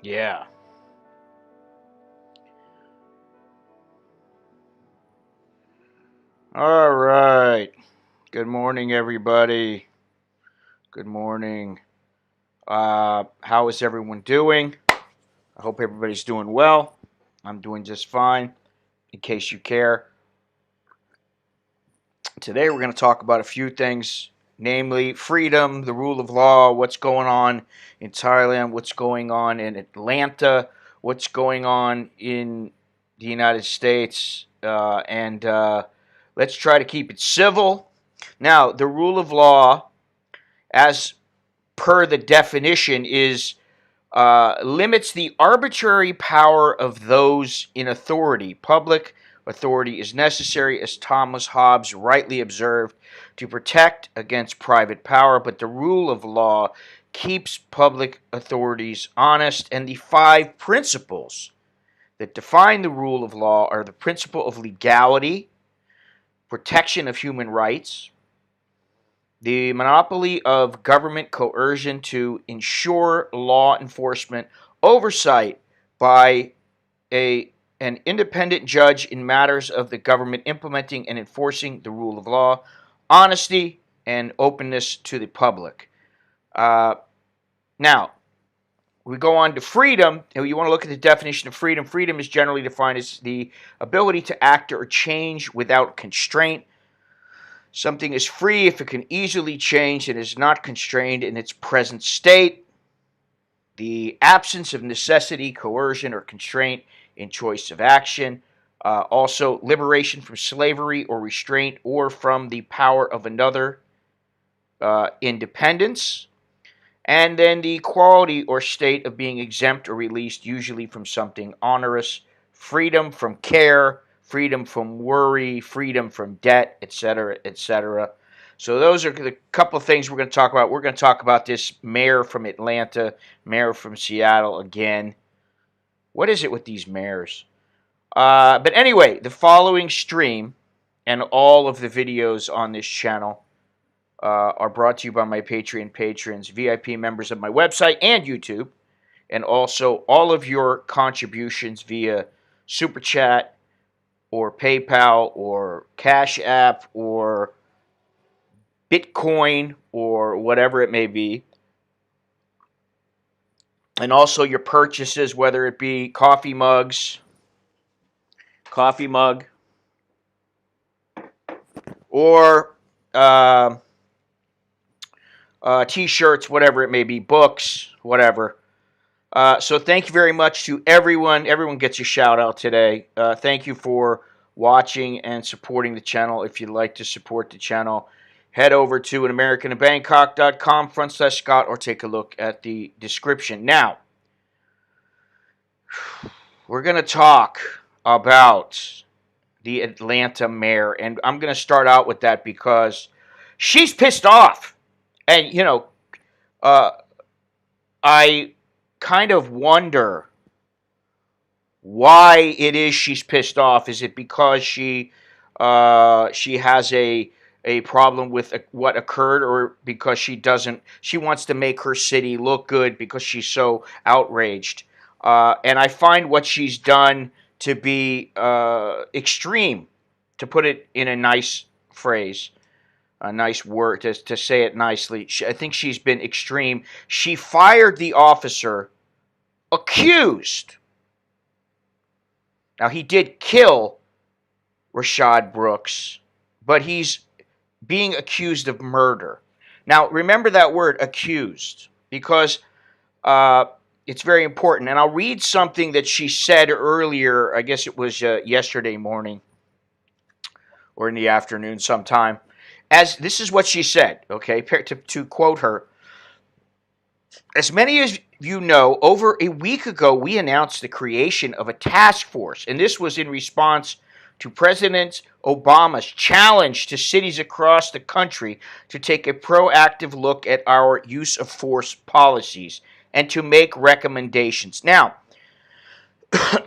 Yeah. All right. Good morning, everybody. Good morning. How is everyone doing? I hope everybody's doing well. I'm doing just fine. In case you care, today we're going to talk about a few things, namely freedom, the rule of law, what's going on in Thailand, what's going on in Atlanta, what's going on in the United States, and let's try to keep it civil. Now, the rule of law, as per the definition, is limits the arbitrary power of those in authority. Public authority is necessary, as Thomas Hobbes rightly observed, to protect against private power, but the rule of law keeps public authorities honest. And the five principles that define the rule of law are the principle of legality, protection of human rights, the monopoly of government coercion to ensure law enforcement oversight by a, an independent judge in matters of the government implementing and enforcing the rule of law, honesty, and openness to the public. Uh, Now, we go on to freedom. And you want to look at the definition of freedom. Freedom is generally defined as the ability to act or change without constraint. Something is free if it can easily change and is not constrained in its present state. The absence of necessity, coercion, or constraint in choice of action. Also, liberation from slavery or restraint or from the power of another. Independence. And then the quality or state of being exempt or released, usually from something onerous. Freedom from care, freedom from worry, freedom from debt, etc., etc. So those are the couple of things we're going to talk about. We're going to talk about this mayor from Atlanta, mayor from Seattle again. What is it with these mayors? But anyway, the following stream and all of the videos on this channel are brought to you by my Patreon patrons, VIP members of my website and YouTube, and also all of your contributions via Super Chat or PayPal or Cash App or Bitcoin or whatever it may be. And also your purchases, whether it be coffee mug, or uh, T-shirts, whatever it may be, books, whatever. So thank you very much to everyone. Everyone gets a shout out today. Thank you for watching and supporting the channel. If you'd like to support the channel, head over to anamericanaBangkok.com/Scott or take a look at the description. Now, we're going to talk about the Atlanta mayor, and I'm going to start out with that because she's pissed off. And, uh, I kind of wonder why it is she's pissed off. Is it because she has a problem with what occurred, or because she wants to make her city look good because she's so outraged? And I find what she's done to be extreme, to put it in a nice phrase, a nice word, to say it nicely. I think she's been extreme. She fired the officer accused. Now, he did kill Rashad Brooks, but he's being accused of murder. Now, remember that word, accused, because uh, it's very important. And I'll read something that she said earlier. I guess it was yesterday morning or in the afternoon sometime. As this is what she said, okay, to quote her. As many as you know, over a week ago, we announced the creation of a task force, and this was in response to President Obama's challenge to cities across the country to take a proactive look at our use of force policies and to make recommendations. Now,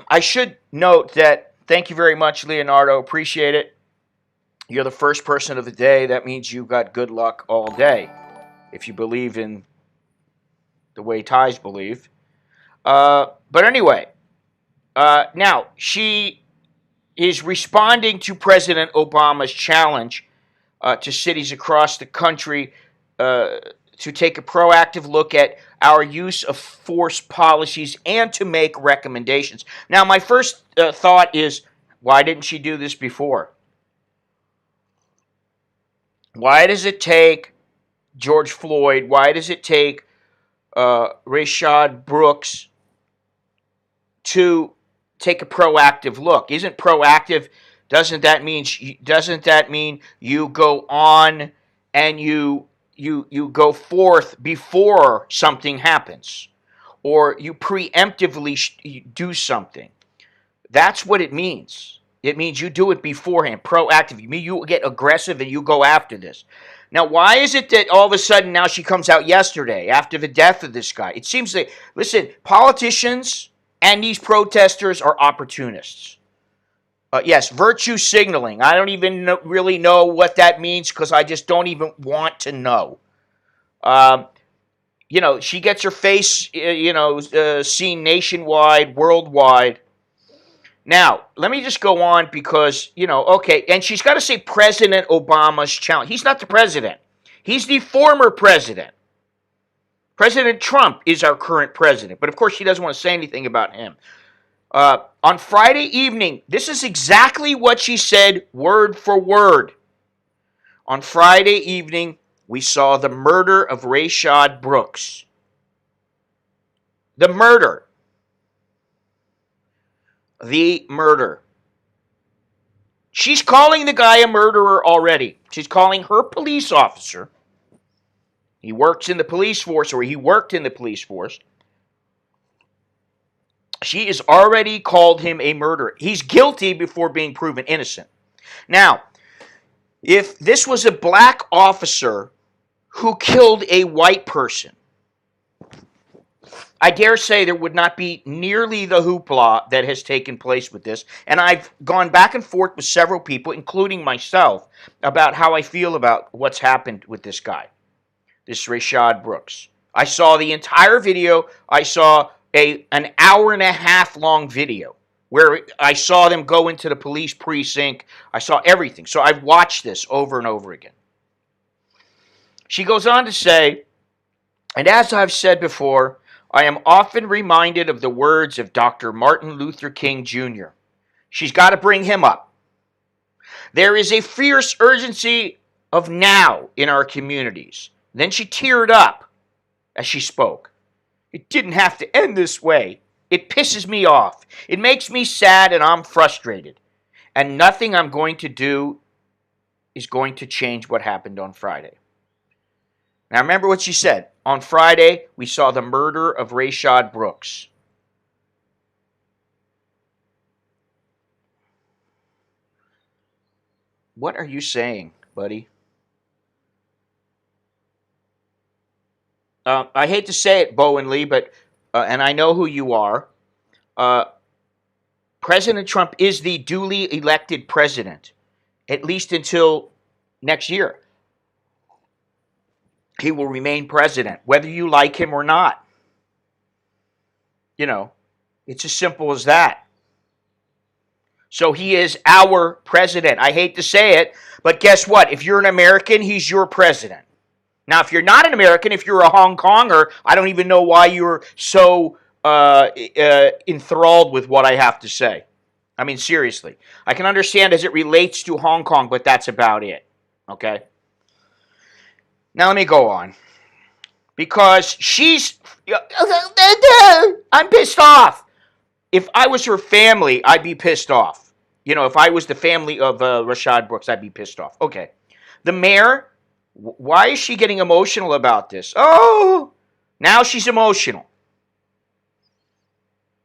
I should note that, thank you very much, Leonardo. Appreciate it. You're the first person of the day. That means you got good luck all day, if you believe in the way Thais believe. But anyway, now she is responding to President Obama's challenge to cities across the country uh, to take a proactive look at our use of force policies and to make recommendations. Now, my first thought is, why didn't she do this before? Why does it take George Floyd? Why does it take Rashad Brooks to take a proactive look? Isn't proactive? Doesn't that mean you go on and you go forth before something happens, or you preemptively do something? That's what it means. It means you do it beforehand, proactive. You get aggressive and you go after this. Now, why is it that all of a sudden now she comes out yesterday after the death of this guy? It seems that, listen, politicians and these protesters are opportunists. Yes, virtue signaling. I don't even really know what that means because I just don't even want to know. Um, she gets her face, seen nationwide, worldwide. Now, let me just go on because, okay, and she's got to say President Obama's challenge. He's not the president. He's the former president. President Trump is our current president, but of course she doesn't want to say anything about him. On Friday evening, this is exactly what she said, word for word. On Friday evening, we saw the murder of Rashad Brooks. The murder. The murder. She's calling the guy a murderer already. She's calling her police officer. He works in the police force, or he worked in the police force. She has already called him a murderer. He's guilty before being proven innocent. Now, if this was a black officer who killed a white person, I dare say there would not be nearly the hoopla that has taken place with this. And I've gone back and forth with several people, including myself, about how I feel about what's happened with this guy, this Rashad Brooks. I saw the entire video. I saw an hour and a half long video where I saw them go into the police precinct. I saw everything. So I've watched this over and over again. She goes on to say, and as I've said before, I am often reminded of the words of Dr. Martin Luther King Jr. She's got to bring him up. There is a fierce urgency of now in our communities. Then she teared up as she spoke. It didn't have to end this way. It pisses me off. It makes me sad and I'm frustrated. And nothing I'm going to do is going to change what happened on Friday. Now remember what she said. On Friday, we saw the murder of Rashad Brooks. What are you saying, buddy? I hate to say it, Bowen Lee, but and I know who you are. Uh, President Trump is the duly elected president, at least until next year. He will remain president, whether you like him or not. It's as simple as that. So he is our president. I hate to say it, but guess what? If you're an American, he's your president. Now, if you're not an American, if you're a Hong Konger, I don't even know why you're so enthralled with what I have to say. I mean, seriously. I can understand as it relates to Hong Kong, but that's about it. Okay? Now, let me go on. Because I'm pissed off. If I was her family, I'd be pissed off. If I was the family of Rashad Brooks, I'd be pissed off. Okay. The mayor, why is she getting emotional about this? Oh, now she's emotional.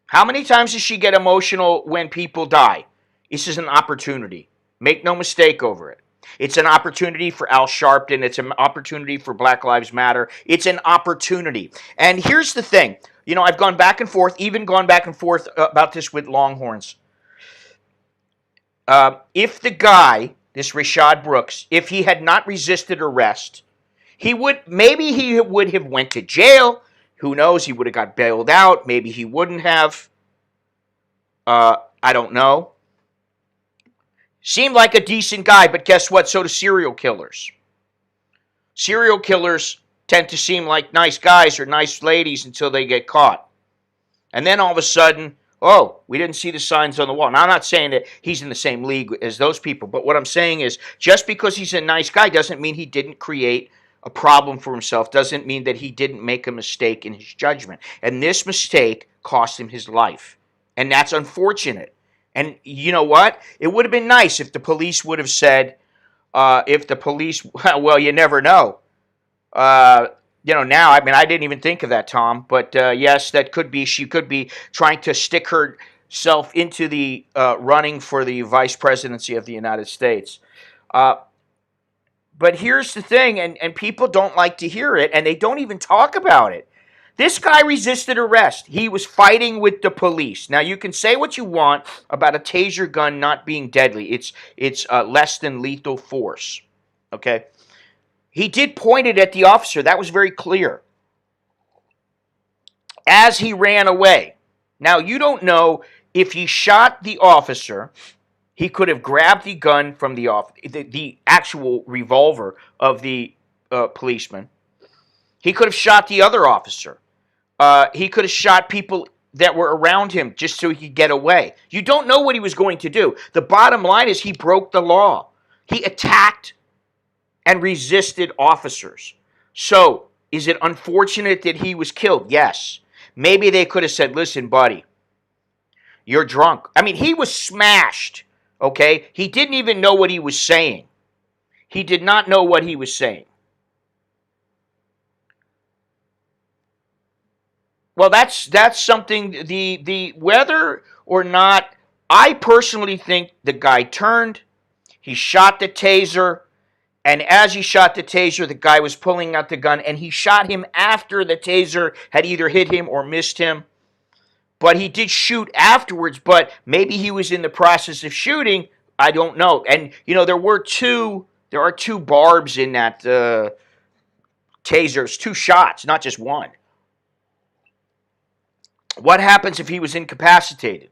How many times does she get emotional when people die? This is an opportunity. Make no mistake over it. It's an opportunity for Al Sharpton. It's an opportunity for Black Lives Matter. It's an opportunity. And here's the thing. I've gone back and forth, even gone back and forth about this with Longhorns. If the guy, this Rashad Brooks, if he had not resisted arrest, he would have went to jail. Who knows? He would have got bailed out. Maybe he wouldn't have. I don't know. Seemed like a decent guy, but guess what? So do serial killers. Serial killers tend to seem like nice guys or nice ladies until they get caught. And then all of a sudden, oh, we didn't see the signs on the wall. Now, I'm not saying that he's in the same league as those people, but what I'm saying is just because he's a nice guy doesn't mean he didn't create a problem for himself, doesn't mean that he didn't make a mistake in his judgment. And this mistake cost him his life. And that's unfortunate. And you know what? It would have been nice if the police would have said, well, you never know. Now, I mean, I didn't even think of that, Tom, but yes, that could be, she could be trying to stick herself into the running for the vice presidency of the United States. But here's the thing, and people don't like to hear it, and they don't even talk about it. This guy resisted arrest. He was fighting with the police. Now, you can say what you want about a taser gun not being deadly. It's less than lethal force, okay? He did point it at the officer. That was very clear. As he ran away. Now, you don't know if he shot the officer. He could have grabbed the gun from the actual revolver of the policeman. He could have shot the other officer. He could have shot people that were around him just so he could get away. You don't know what he was going to do. The bottom line is he broke the law. He attacked and resisted officers. So, is it unfortunate that he was killed? Yes. Maybe they could have said, listen, buddy, you're drunk. I mean, he was smashed, okay? He didn't even know what he was saying. He did not know what he was saying. Well, that's something, the whether or not, I personally think the guy turned, he shot the taser, and as he shot the taser, the guy was pulling out the gun, and he shot him after the taser had either hit him or missed him. But he did shoot afterwards, but maybe he was in the process of shooting. I don't know. And, there are two barbs in that taser. It's 2 shots, not just one. What happens if he was incapacitated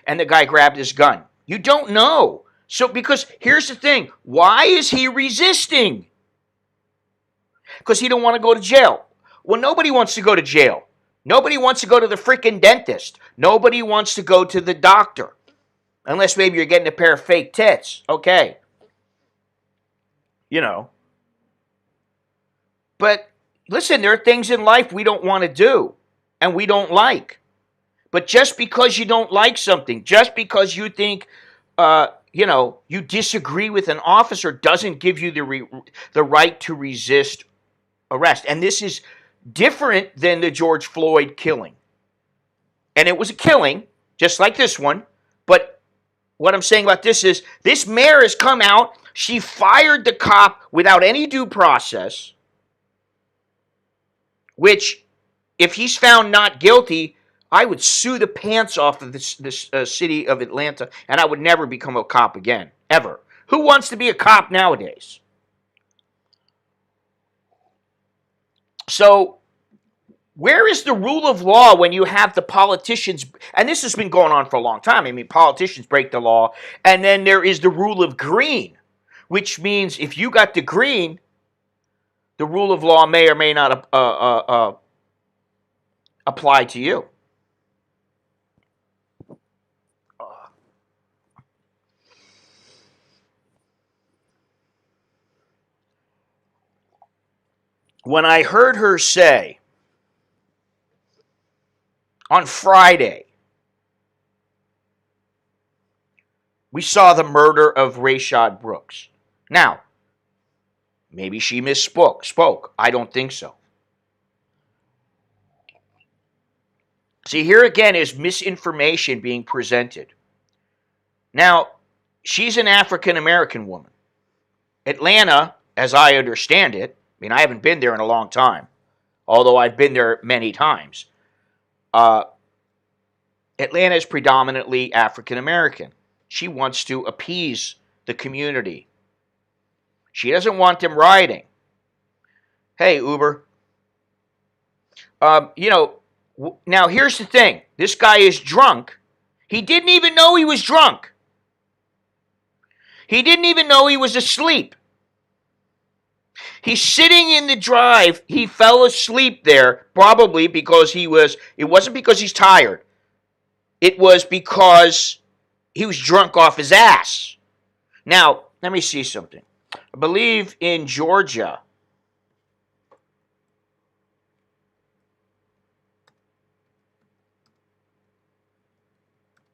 and the guy grabbed his gun? You don't know. So, because here's the thing. Why is he resisting? Because he don't want to go to jail. Well, nobody wants to go to jail. Nobody wants to go to the freaking dentist. Nobody wants to go to the doctor. Unless maybe you're getting a pair of fake tits. Okay. But, listen, there are things in life we don't want to do. And we don't like. But just because you don't like something, just because you think, you disagree with an officer doesn't give you the right to resist arrest. And this is different than the George Floyd killing. And it was a killing, just like this one. But what I'm saying about this is, this mayor has come out, she fired the cop without any due process, which, if he's found not guilty, I would sue the pants off of this city of Atlanta, and I would never become a cop again, ever. Who wants to be a cop nowadays? So, where is the rule of law when you have the politicians, and this has been going on for a long time. I mean, politicians break the law, and then there is the rule of green, which means if you got the green, the rule of law may or may not apply to you. When I heard her say on Friday, we saw the murder of Rashad Brooks. Now, maybe she spoke. I don't think so. See, here again is misinformation being presented. Now, she's an African-American woman. Atlanta, as I understand it, I mean, I haven't been there in a long time, although I've been there many times. Atlanta is predominantly African-American. She wants to appease the community. She doesn't want them rioting. Hey, Uber, Now here's the thing. This guy is drunk. He didn't even know he was drunk. He didn't even know he was asleep. He's sitting in the drive. He fell asleep there, probably because it wasn't because he's tired. It was because he was drunk off his ass. Now, let me see something. I believe in Georgia,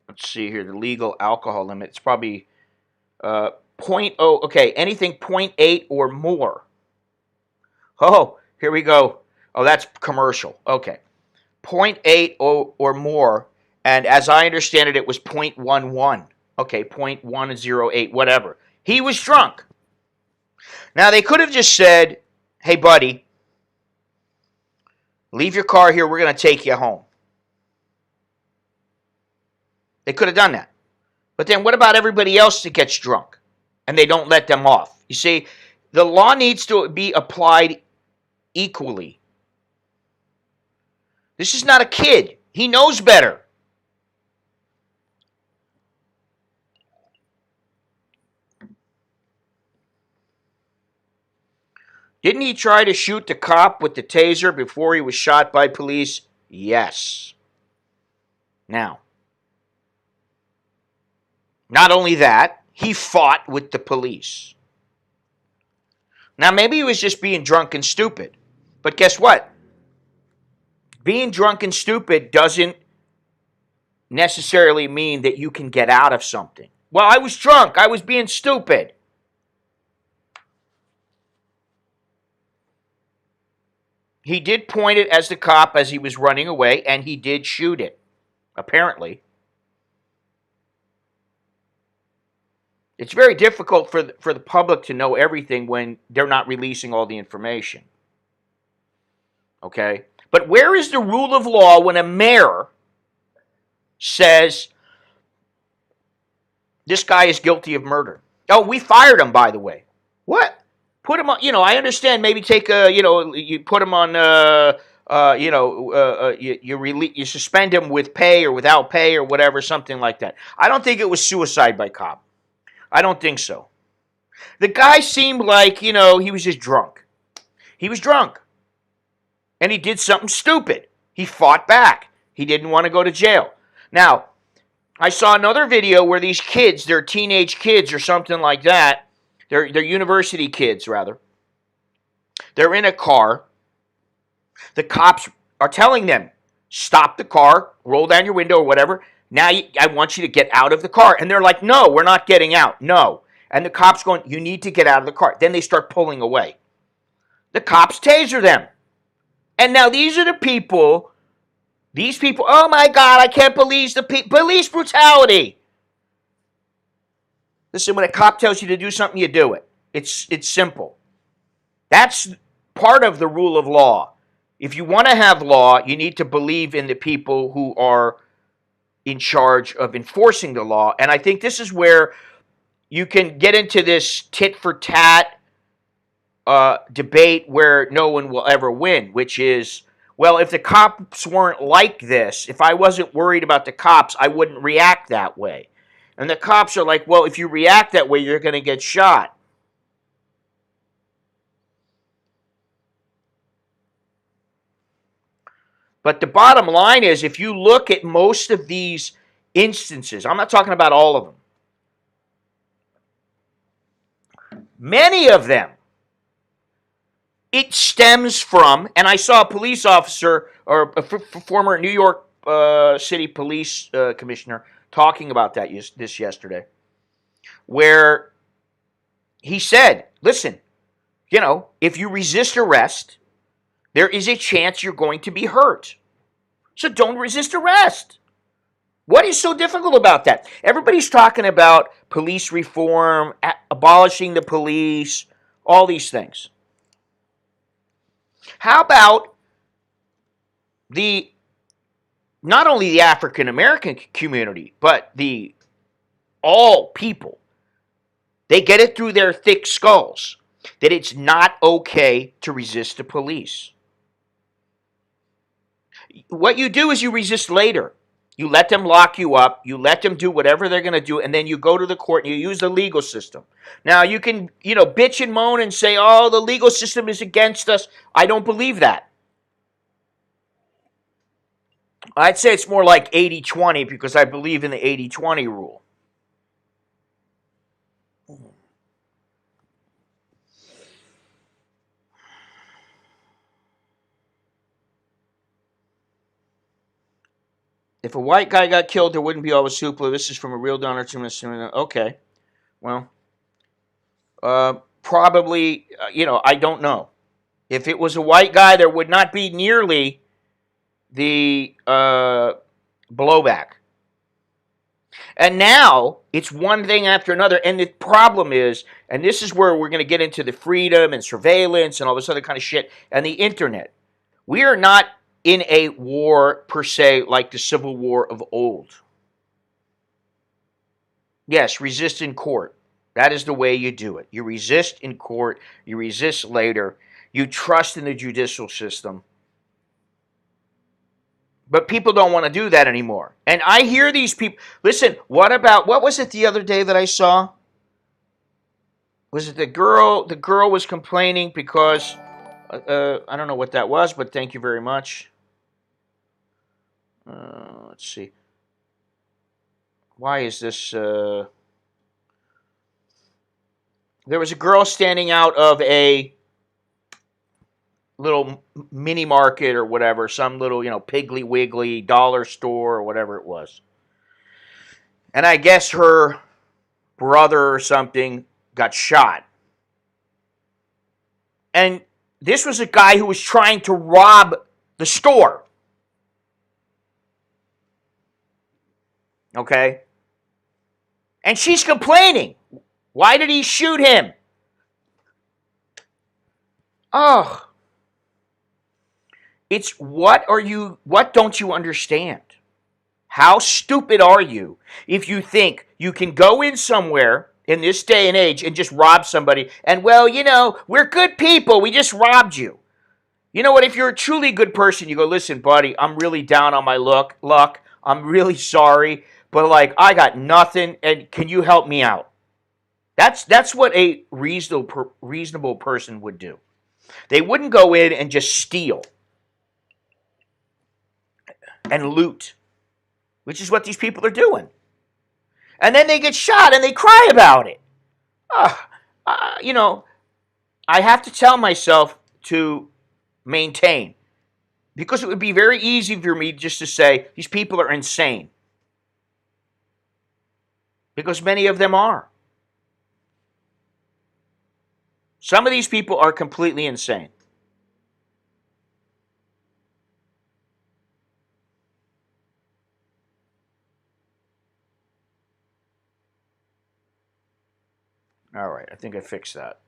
let's see here, the legal alcohol limit. It's probably .0. Okay, anything .8 or more. Oh, here we go. Oh, that's commercial. Okay. .8 or more, and as I understand it, it was .11. Okay, .108, whatever. He was drunk. Now, they could have just said, hey, buddy, leave your car here. We're going to take you home. They could have done that. But then what about everybody else that gets drunk and they don't let them off? You see, the law needs to be applied equally. This is not a kid. He knows better. Didn't he try to shoot the cop with the taser before he was shot by police? Yes. Now, not only that, he fought with the police. Now, maybe he was just being drunk and stupid. But guess what? Being drunk and stupid doesn't necessarily mean that you can get out of something. Well, I was drunk. I was being stupid. He did point it as the cop as he was running away, and he did shoot it, apparently. It's very difficult for the public to know everything when they're not releasing all the information. Okay? But where is the rule of law when a mayor says this guy is guilty of murder? Oh, we fired him, by the way. What? Put him on, I understand maybe take you put him on, you suspend him with pay or without pay or whatever, something like that. I don't think it was suicide by cop. I don't think so. The guy seemed like, he was just drunk. He was drunk. And he did something stupid. He fought back. He didn't want to go to jail. Now, I saw another video where these kids, they're teenage kids or something like that. They're university kids, rather. They're in a car. The cops are telling them, stop the car, roll down your window or whatever. Now I want you to get out of the car. And they're like, no, we're not getting out. No. And the cops going, you need to get out of the car. Then they start pulling away. The cops taser them. And now these are the people, oh my God, I can't believe police brutality. Listen, when a cop tells you to do something, you do it. It's simple. That's part of the rule of law. If you want to have law, you need to believe in the people who are in charge of enforcing the law. And I think this is where you can get into this tit for tat debate where no one will ever win, which is, well, if the cops weren't like this, if I wasn't worried about the cops, I wouldn't react that way. And the cops are like, well, if you react that way, you're going to get shot. But the bottom line is, if you look at most of these instances, I'm not talking about all of them, many of them, it stems from, and I saw a police officer or a former New York City police commissioner talking about that this yesterday, where he said, listen, if you resist arrest, there is a chance you're going to be hurt. So don't resist arrest. What is so difficult about that? Everybody's talking about police reform, abolishing the police, all these things. How about not only the African American community, but all people? They get it through their thick skulls that it's not okay to resist the police. What you do is you resist later. You let them lock you up. You let them do whatever they're going to do, and then you go to the court and you use the legal system. Now you can, bitch and moan and say, "Oh, the legal system is against us." I don't believe that. I'd say it's more like 80-20 because I believe in the 80-20 rule. If a white guy got killed, there wouldn't be all this hoopla. This is from a real donor to an. Okay, well, probably, I don't know. If it was a white guy, there would not be nearly the blowback. And now it's one thing after another. And the problem is, and this is where we're going to get into the freedom and surveillance and all this other kind of shit and the internet. We are not in a war per se like the Civil War of old. Yes, resist in court. That is the way you do it. You resist in court, you resist later, you trust in the judicial system. But people don't want to do that anymore. And I hear these people. Listen, what was it the other day that I saw? Was it the girl? The girl was complaining because, I don't know what that was, but thank you very much. Let's see. Why is this? There was a girl standing out of a little mini market or whatever, some little, Piggly Wiggly dollar store or whatever it was. And I guess her brother or something got shot. And this was a guy who was trying to rob the store. Okay? And she's complaining. Why did he shoot him? Oh. It's what don't you understand? How stupid are you if you think you can go in somewhere in this day and age and just rob somebody and, well, we're good people. We just robbed you. You know what? If you're a truly good person, you go, listen, buddy, I'm really down on my luck. I'm really sorry, but I got nothing, and can you help me out? That's what a reasonable person would do. They wouldn't go in and just steal and loot, which is what these people are doing. And then they get shot and they cry about it. I have to tell myself to maintain, because it would be very easy for me just to say these people are insane, because many of them are. Some of these people are completely insane. All right, I think I fixed that.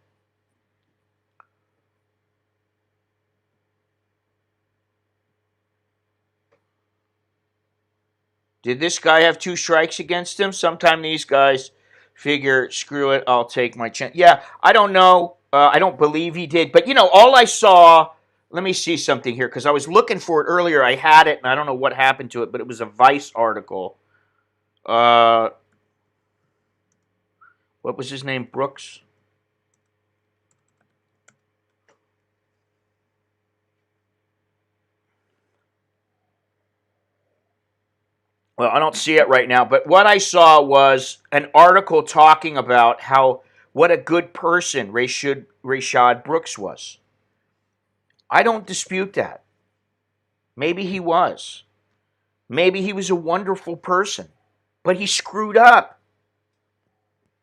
Did this guy have 2 strikes against him? Sometime these guys figure, screw it, I'll take my chance. Yeah, I don't know. I don't believe he did. But, all I saw, let me see something here, because I was looking for it earlier. I had it, and I don't know what happened to it, but it was a Vice article. What was his name? Brooks? Well, I don't see it right now, but what I saw was an article talking about what a good person Rashad Brooks was. I don't dispute that. Maybe he was. Maybe he was a wonderful person, but he screwed up.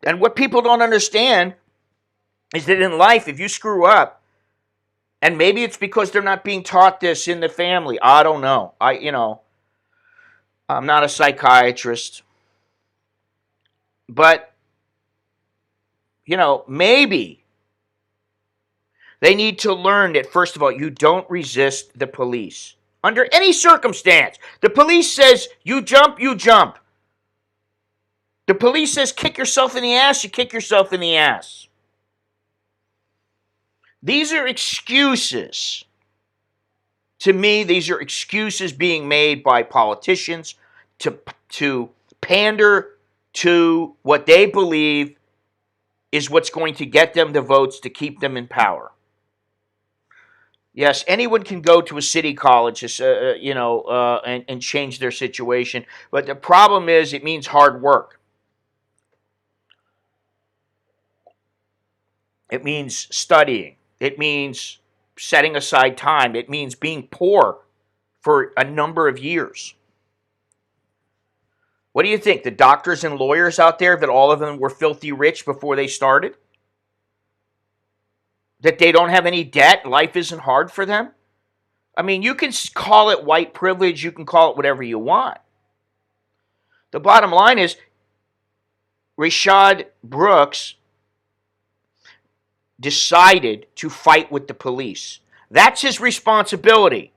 And what people don't understand is that in life, if you screw up, and maybe it's because they're not being taught this in the family, I don't know. I'm not a psychiatrist, but, maybe they need to learn that, first of all, you don't resist the police under any circumstance. The police says you jump, you jump. The police says kick yourself in the ass, you kick yourself in the ass. These are excuses To me, these are excuses being made by politicians to pander to what they believe is what's going to get them the votes to keep them in power. Yes, anyone can go to a city college, and change their situation. But the problem is, it means hard work. It means studying. It means setting aside time. It means being poor for a number of years. What do you think? The doctors and lawyers out there, that all of them were filthy rich before they started? That they don't have any debt? Life isn't hard for them? I mean, you can call it white privilege. You can call it whatever you want. The bottom line is, Rashad Brooks decided to fight with the police. That's his responsibility.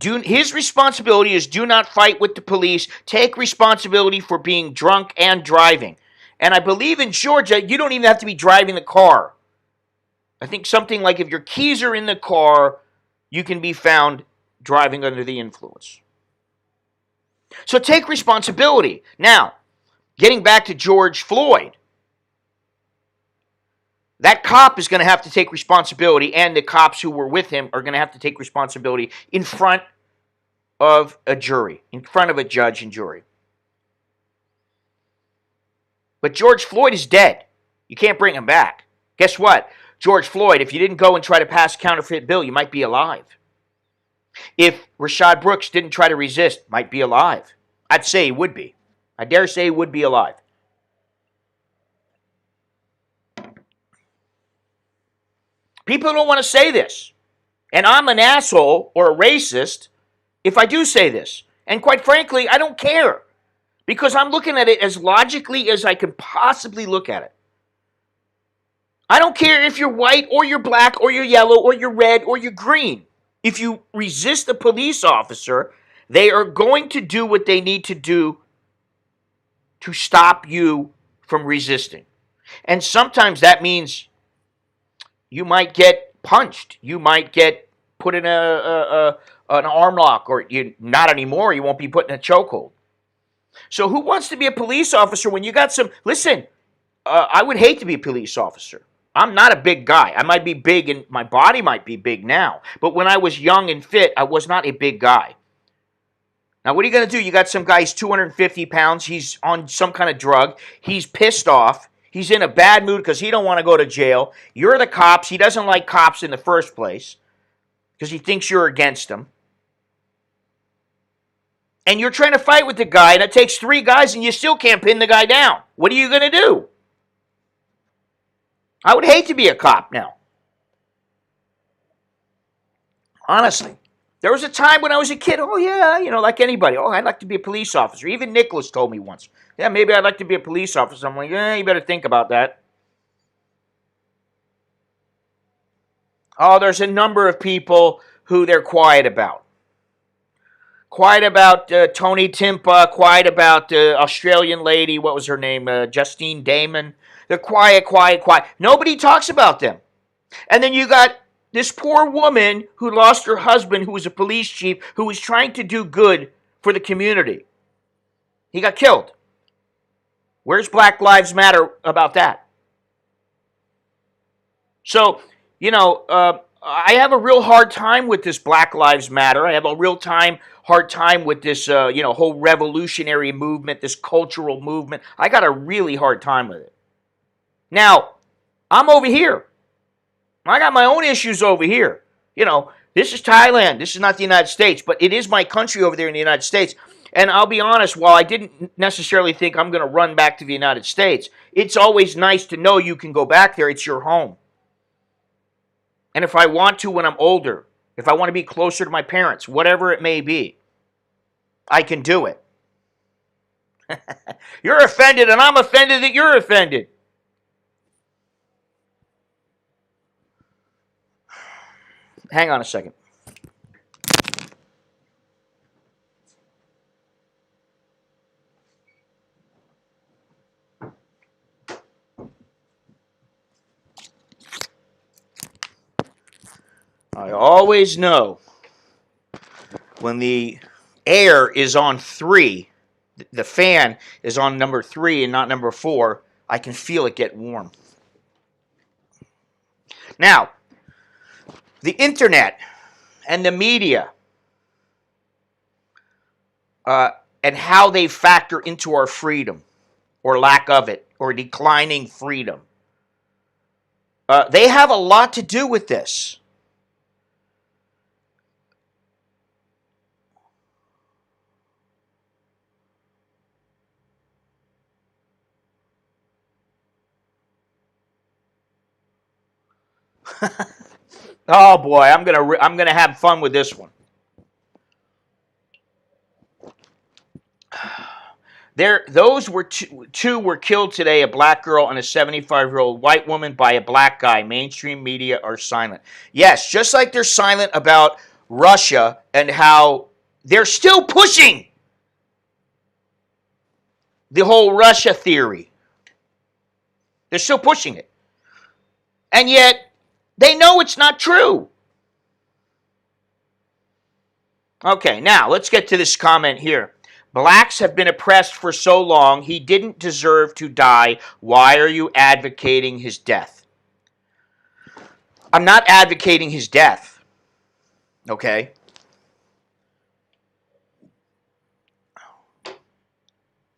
His responsibility is do not fight with the police. Take responsibility for being drunk and driving. And I believe in Georgia, you don't even have to be driving the car. I think something like if your keys are in the car, you can be found driving under the influence. So take responsibility. Now, getting back to George Floyd, that cop is going to have to take responsibility, and the cops who were with him are going to have to take responsibility in front of a jury, in front of a judge and jury. But George Floyd is dead. You can't bring him back. Guess what? George Floyd, if you didn't go and try to pass a counterfeit bill, you might be alive. If Rashad Brooks didn't try to resist, might be alive. I'd say he would be. I dare say he would be alive. People don't want to say this. And I'm an asshole or a racist if I do say this. And quite frankly, I don't care. Because I'm looking at it as logically as I can possibly look at it. I don't care if you're white or you're black or you're yellow or you're red or you're green. If you resist a police officer, they are going to do what they need to do to stop you from resisting. And sometimes that means you might get punched. You might get put in an arm lock, or not anymore. You won't be put in a chokehold. So who wants to be a police officer when you got some... Listen, I would hate to be a police officer. I'm not a big guy. I might be big, and my body might be big now. But when I was young and fit, I was not a big guy. Now, what are you going to do? You got some guy, he's 250 pounds. He's on some kind of drug. He's pissed off. He's in a bad mood because he don't want to go to jail. You're the cops. He doesn't like cops in the first place because he thinks you're against him. And you're trying to fight with the guy, and it takes 3 guys, and you still can't pin the guy down. What are you going to do? I would hate to be a cop now. Honestly. There was a time when I was a kid, oh yeah, like anybody. Oh, I'd like to be a police officer. Even Nicholas told me once, yeah, maybe I'd like to be a police officer. I'm like, you better think about that. Oh, there's a number of people who they're quiet about. Quiet about Tony Timpa, quiet about the Australian lady, what was her name, Justine Damon. They're quiet. Nobody talks about them. And then you got this poor woman who lost her husband, who was a police chief, who was trying to do good for the community. He got killed. Where's Black Lives Matter about that? So, I have a real hard time with this Black Lives Matter. I have a real hard time with this, whole revolutionary movement, this cultural movement. I got a really hard time with it. Now, I'm over here. I got my own issues over here. This is Thailand. This is not the United States, but it is my country over there in the United States. And I'll be honest, while I didn't necessarily think I'm going to run back to the United States, it's always nice to know you can go back there. It's your home. And if I want to when I'm older, if I want to be closer to my parents, whatever it may be, I can do it. You're offended, and I'm offended that you're offended. Hang on a second. I always know when the air is on 3, the fan is on number 3 and not number 4, I can feel it get warm. Now, the internet and the media and how they factor into our freedom or lack of it or declining freedom, they have a lot to do with this. Oh boy, I'm gonna have fun with this one. Those were two were killed today, a black girl and a 75-year-old white woman by a black guy. Mainstream media are silent. Yes, just like they're silent about Russia and how they're still pushing the whole Russia theory. They're still pushing it. And yet, they know it's not true. Okay, now let's get to this comment here. Blacks have been oppressed for so long, he didn't deserve to die. Why are you advocating his death? I'm not advocating his death. Okay?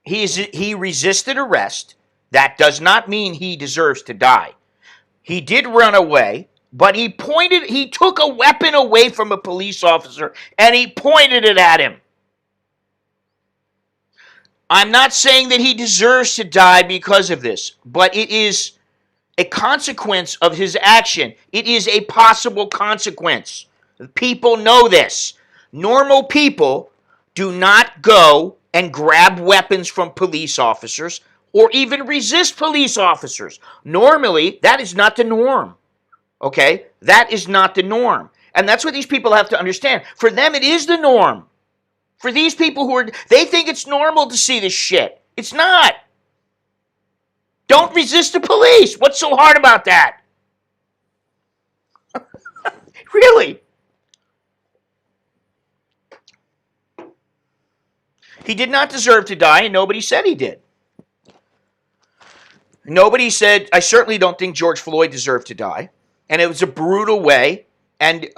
He resisted arrest. That does not mean he deserves to die. He did run away, but he took a weapon away from a police officer and he pointed it at him. I'm not saying that he deserves to die because of this, but it is a consequence of his action. It is a possible consequence. People know this. Normal people do not go and grab weapons from police officers or even resist police officers. Normally, that is not the norm. Okay? That is not the norm. And that's what these people have to understand. For them, it is the norm. For these people they think it's normal to see this shit. It's not. Don't resist the police. What's so hard about that? Really? He did not deserve to die, and nobody said he did. Nobody said, I certainly don't think George Floyd deserved to die. And it was a brutal way. And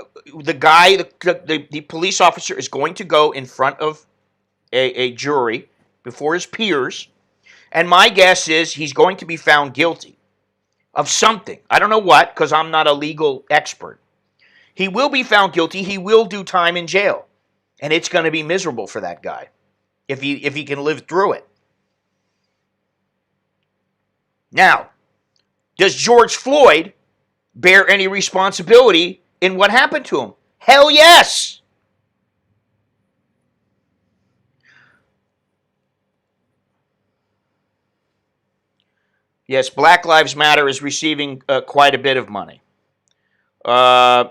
the guy, the police officer is going to go in front of a jury before his peers. And my guess is he's going to be found guilty of something. I don't know what, because I'm not a legal expert. He will be found guilty. He will do time in jail. And it's going to be miserable for that guy if he can live through it. Now, does George Floyd bear any responsibility in what happened to him? Hell yes! Yes, Black Lives Matter is receiving quite a bit of money. And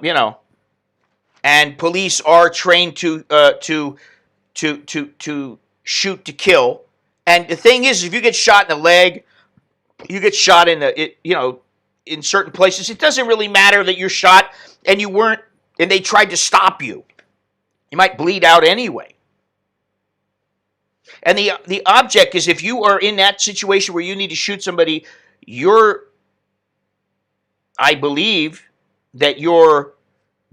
police are trained to shoot to kill. And the thing is, if you get shot in the leg, you get shot in certain places. It doesn't really matter that you're shot and and they tried to stop you. You might bleed out anyway. And the object is, if you are in that situation where you need to shoot somebody, I believe that your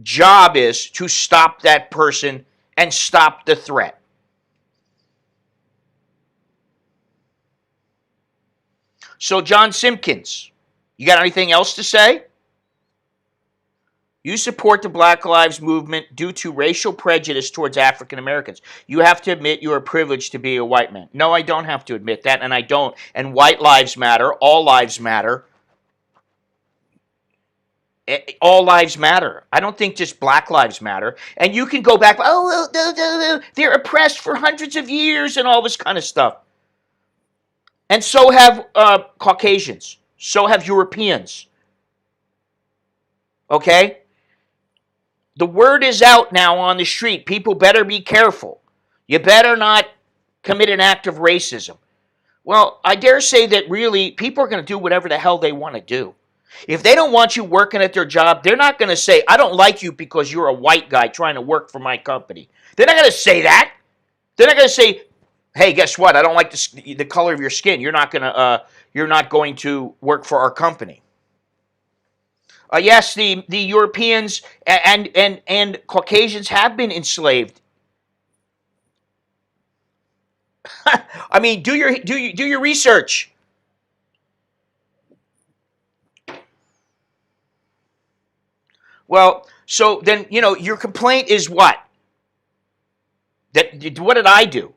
job is to stop that person and stop the threat. So, John Simpkins, you got anything else to say? You support the Black Lives Movement due to racial prejudice towards African Americans. You have to admit you are privileged to be a white man. No, I don't have to admit that, and I don't. And white lives matter. All lives matter. All lives matter. I don't think just black lives matter. And you can go back, they're oppressed for hundreds of years and all this kind of stuff. And so have Caucasians. So have Europeans. Okay? The word is out now on the street. People better be careful. You better not commit an act of racism. Well, I dare say that really people are going to do whatever the hell they want to do. If they don't want you working at their job, they're not going to say, I don't like you because you're a white guy trying to work for my company. They're not going to say that. They're not going to say, hey, guess what? I don't like the color of your skin. You're not going to work for our company. Yes, the Europeans and Caucasians have been enslaved. I mean, do your research. Well, so then your complaint is what? That what did I do?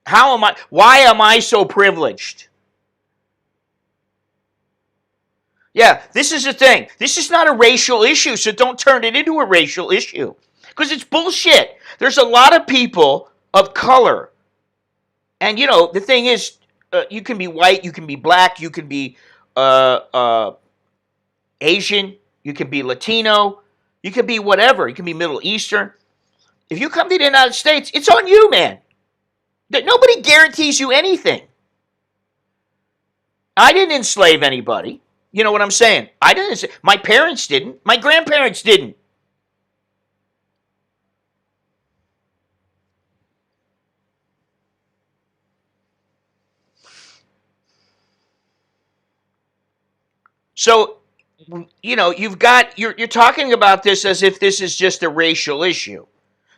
How am I? Why am I so privileged? Yeah, this is the thing. This is not a racial issue, so don't turn it into a racial issue because it's bullshit. There's a lot of people of color, and the thing is, you can be white, you can be black, you can be uh, uh, Asian, you can be Latino, you can be whatever. You can be Middle Eastern. If you come to the United States, it's on you, man. Nobody guarantees you anything. I didn't enslave anybody. You know what I'm saying? I didn't. My parents didn't. My grandparents didn't. So, you're talking about this as if this is just a racial issue.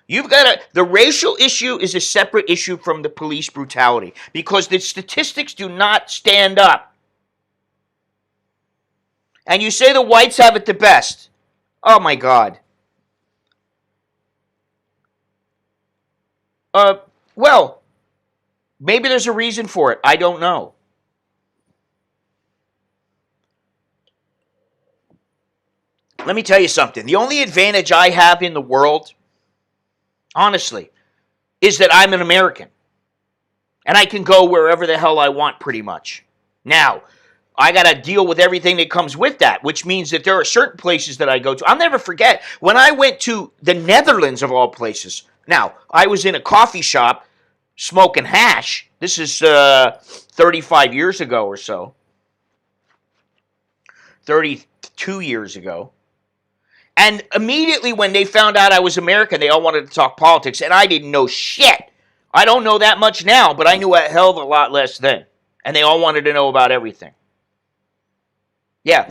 The racial issue is a separate issue from the police brutality because the statistics do not stand up. And you say the whites have it the best. Oh my God. Uh, well, maybe there's a reason for it. I don't know. Let me tell you something. The only advantage I have in the world, honestly, is that I'm an American. And I can go wherever the hell I want pretty much. Now, I got to deal with everything that comes with that, which means that there are certain places that I go to. I'll never forget when I went to the Netherlands of all places. Now, I was in a coffee shop smoking hash. This is 35 years ago or so. 32 years ago. And immediately when they found out I was American, they all wanted to talk politics, and I didn't know shit. I don't know that much now, but I knew a hell of a lot less then. And they all wanted to know about everything. Yeah.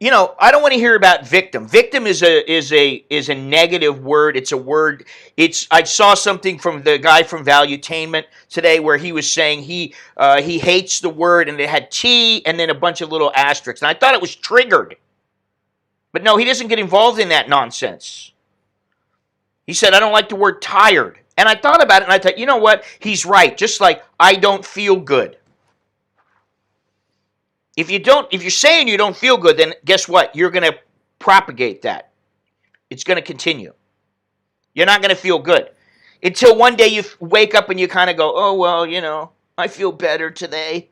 I don't want to hear about victim. Victim is a negative word. It's a word. I saw something from the guy from Valuetainment today where he was saying he hates the word, and it had T and then a bunch of little asterisks. And I thought it was triggered. But no, he doesn't get involved in that nonsense. He said, I don't like the word tired. And I thought about it, and I thought, you know what? He's right. Just like I don't feel good. If you're saying you don't feel good, then guess what? You're going to propagate that. It's going to continue. You're not going to feel good. Until one day you wake up and you kind of go, oh, well, I feel better today.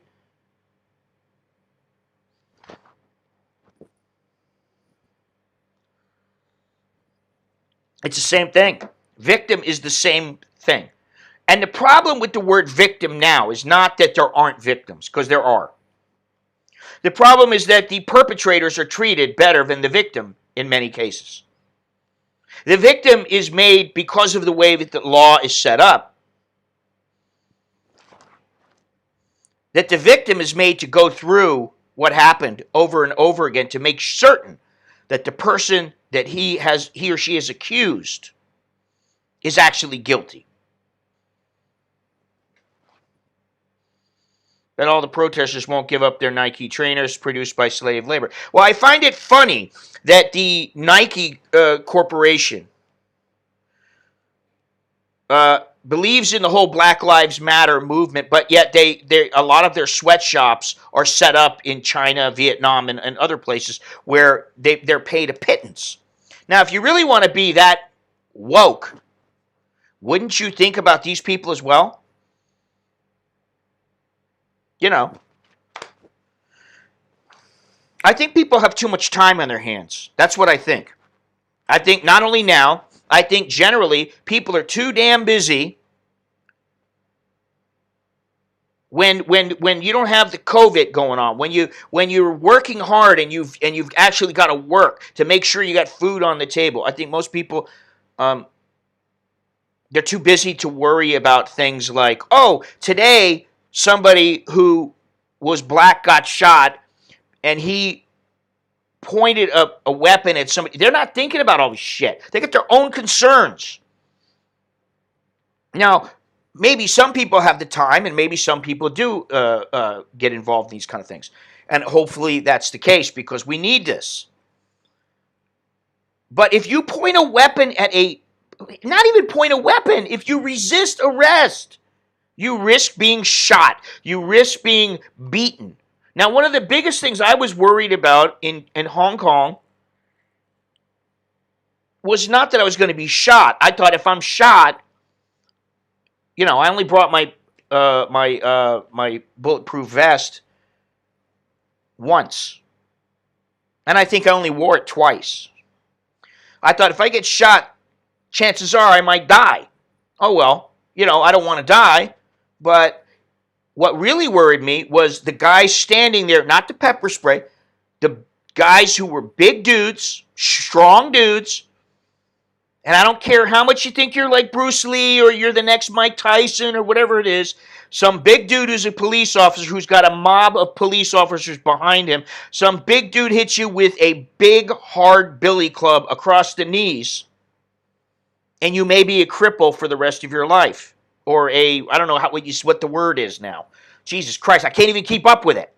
It's the same thing. Victim is the same thing. And the problem with the word victim now is not that there aren't victims, because there are. The problem is that the perpetrators are treated better than the victim in many cases. The victim is made because of the way that the law is set up. That the victim is made to go through what happened over and over again to make certain that the person that he or she is accused is actually guilty. That all the protesters won't give up their Nike trainers produced by slave labor. Well, I find it funny that the Nike corporation believes in the whole Black Lives Matter movement, but yet a lot of their sweatshops are set up in China, Vietnam, and other places where they're paid a pittance. Now, if you really want to be that woke, wouldn't you think about these people as well? I think people have too much time on their hands. That's what I think. I think not only now, I think generally people are too damn busy when you don't have the COVID going on, when you're working hard and you've actually got to work to make sure you got food on the table. I think most people, um, they're too busy to worry about things like, oh, today somebody who was black got shot and he pointed a weapon at somebody. They're not thinking about all this shit. They got their own concerns. Now, maybe some people have the time, and maybe some people do get involved in these kind of things. And hopefully that's the case because we need this. But if you point a weapon at not even point a weapon, if you resist arrest, you risk being shot. You risk being beaten. Now, one of the biggest things I was worried about in Hong Kong was not that I was going to be shot. I thought if I'm shot, I only brought my my bulletproof vest once, and I think I only wore it twice. I thought if I get shot, chances are I might die. Oh well, I don't want to die, but what really worried me was the guys standing there, not the pepper spray, the guys who were big dudes, strong dudes. And I don't care how much you think you're like Bruce Lee or you're the next Mike Tyson or whatever it is. Some big dude who's a police officer who's got a mob of police officers behind him. Some big dude hits you with a big, hard billy club across the knees. And you may be a cripple for the rest of your life. Or I don't know what the word is now. Jesus Christ, I can't even keep up with it.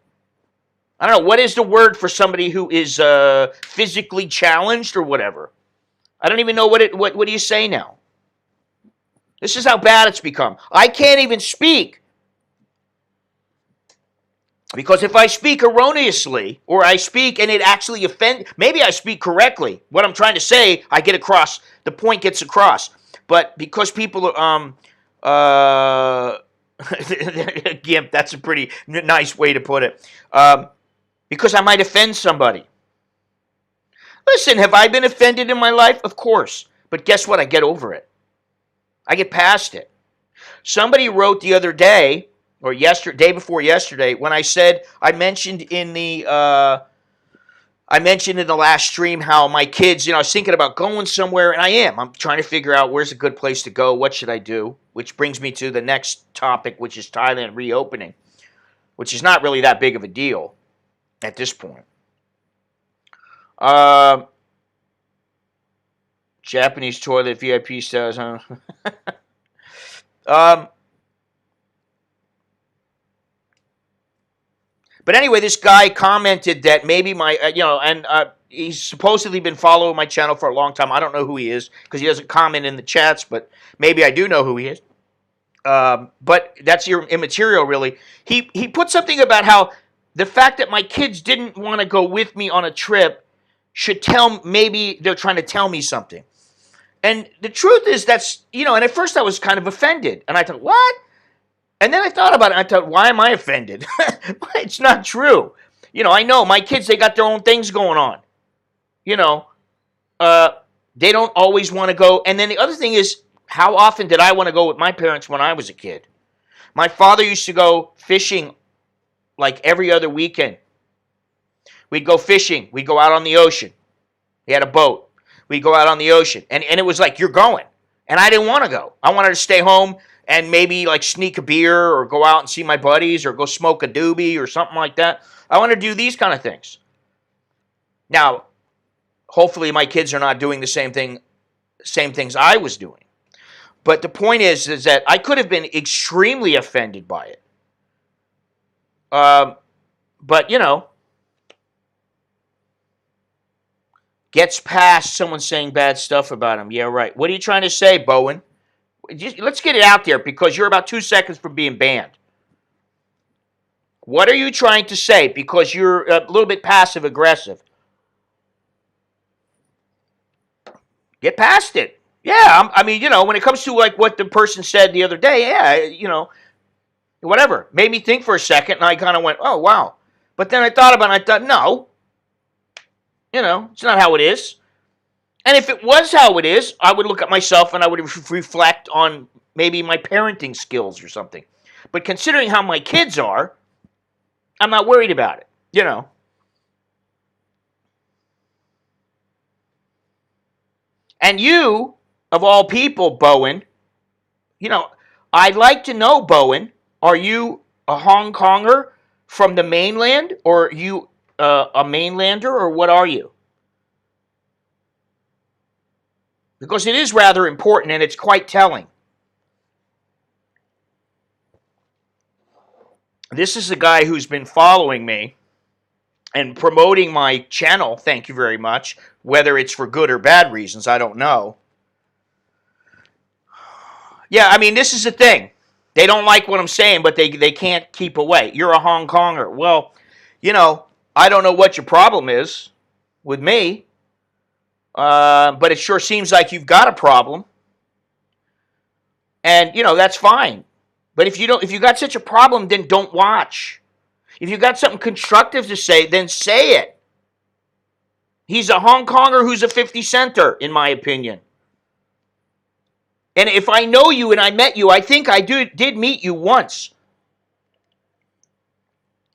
I don't know, what is the word for somebody who is physically challenged or whatever? I don't even know what do you say now? This is how bad it's become. I can't even speak. Because if I speak erroneously, or I speak and it actually offends, maybe I speak correctly. What I'm trying to say, I get across, the point gets across. But because people gimp, that's a pretty nice way to put it. Because I might offend somebody. Listen, have I been offended in my life? Of course. But guess what? I get over it. I get past it. Somebody wrote the other day, or day before yesterday, when I mentioned in the last stream how my kids, I was thinking about going somewhere, and I'm trying to figure out where's a good place to go, what should I do, which brings me to the next topic, which is Thailand reopening, which is not really that big of a deal at this point. Japanese toilet VIP styles, huh? But anyway, this guy commented that maybe he's supposedly been following my channel for a long time. I don't know who he is because he doesn't comment in the chats, but maybe I do know who he is. But that's immaterial, really. He put something about how the fact that my kids didn't want to go with me on a trip maybe they're trying to tell me something. And the truth is and at first I was kind of offended. And I thought, what? And then I thought about it. And I thought, why am I offended? It's not true. I know my kids, they got their own things going on. They don't always want to go. And then the other thing is, how often did I want to go with my parents when I was a kid? My father used to go fishing like every other weekend. We'd go fishing. We'd go out on the ocean. He had a boat. We'd go out on the ocean. And it was like, you're going. And I didn't want to go. I wanted to stay home and maybe like sneak a beer or go out and see my buddies or go smoke a doobie or something like that. I want to do these kind of things. Now, hopefully my kids are not doing the same things I was doing. But the point is that I could have been extremely offended by it. But, gets past someone saying bad stuff about him. Yeah, right. What are you trying to say, Bowen? Let's get it out there because you're about 2 seconds from being banned. What are you trying to say? Because you're a little bit passive-aggressive. Get past it. Yeah, when it comes to like what the person said the other day, yeah, whatever. Made me think for a second, and I kind of went, oh, wow. But then I thought about it, and I thought, no. It's not how it is. And if it was how it is, I would look at myself and I would reflect on maybe my parenting skills or something. But considering how my kids are, I'm not worried about it, you know. And you, of all people, Bowen, you know, I'd like to know, Bowen, are you a Hong Konger from the mainland, or are you a mainlander, or what are you? Because it is rather important and it's quite telling. This is a guy who's been following me and promoting my channel, thank you very much, whether it's for good or bad reasons, I don't know. Yeah, I mean, this is the thing. They don't like what I'm saying, but they can't keep away. You're a Hong Konger. Well, you know, I don't know what your problem is with me, but it sure seems like you've got a problem. And, you know, that's fine. But if you got such a problem, then don't watch. If you got something constructive to say, then say it. He's a Hong Konger who's a 50 center, in my opinion. And if I know you and I met you, I think I did meet you once.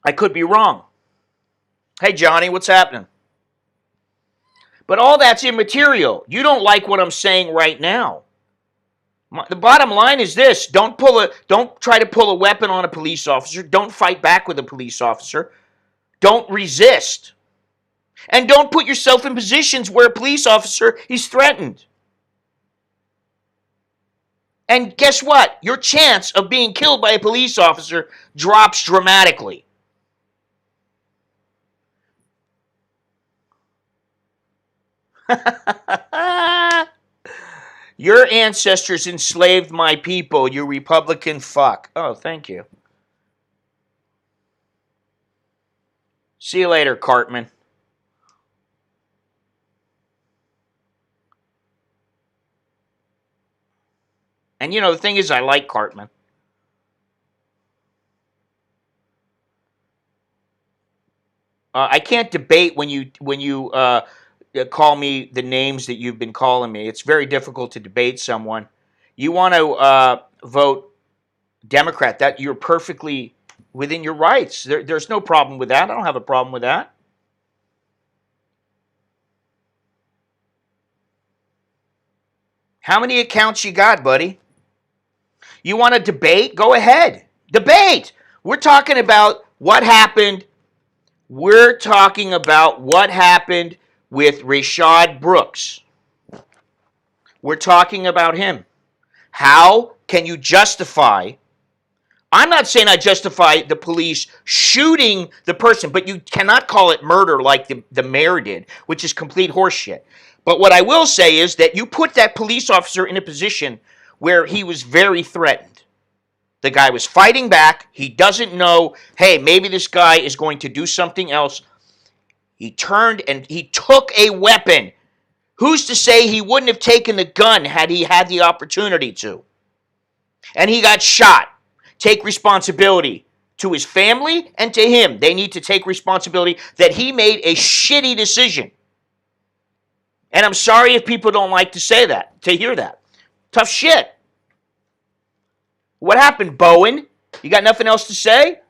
I could be wrong. Hey, Johnny, what's happening? But all that's immaterial. You don't like what I'm saying right now. The bottom line is this: don't try to pull a weapon on a police officer. Don't fight back with a police officer. Don't resist. And don't put yourself in positions where a police officer is threatened. And guess what? Your chance of being killed by a police officer drops dramatically. Your ancestors enslaved my people, you Republican fuck. Oh, thank you. See you later, Cartman. And you know, the thing is, I like Cartman. I can't debate when you call me the names that you've been calling me. It's very difficult to debate someone. You want to vote Democrat? That you're perfectly within your rights. There's no problem with that. I don't have a problem with that. How many accounts you got, buddy? You want to debate? Go ahead. Debate. We're talking about what happened. We're talking about what happened with Rashad Brooks. We're talking about him. How can you justify? I'm not saying I justify the police shooting the person, but you cannot call it murder like the mayor did, which is complete horseshit. But what I will say is that you put that police officer in a position where he was very threatened. The guy was fighting back. He doesn't know, hey, maybe this guy is going to do something else. He turned and he took a weapon. Who's to say he wouldn't have taken the gun had he had the opportunity to? And he got shot. Take responsibility to his family and to him. They need to take responsibility that he made a shitty decision. And I'm sorry if people don't like to say that, to hear that. Tough shit. What happened, Bowen? You got nothing else to say?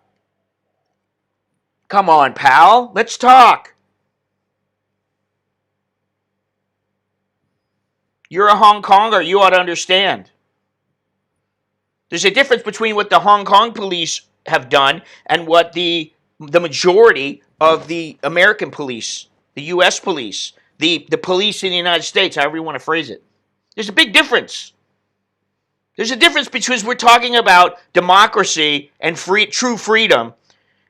Come on, pal. Let's talk. You're a Hong Konger. You ought to understand. There's a difference between what the Hong Kong police have done and what the majority of the American police, the U.S. police, the police in the United States, however you want to phrase it. There's a big difference. There's a difference because we're talking about democracy and true freedom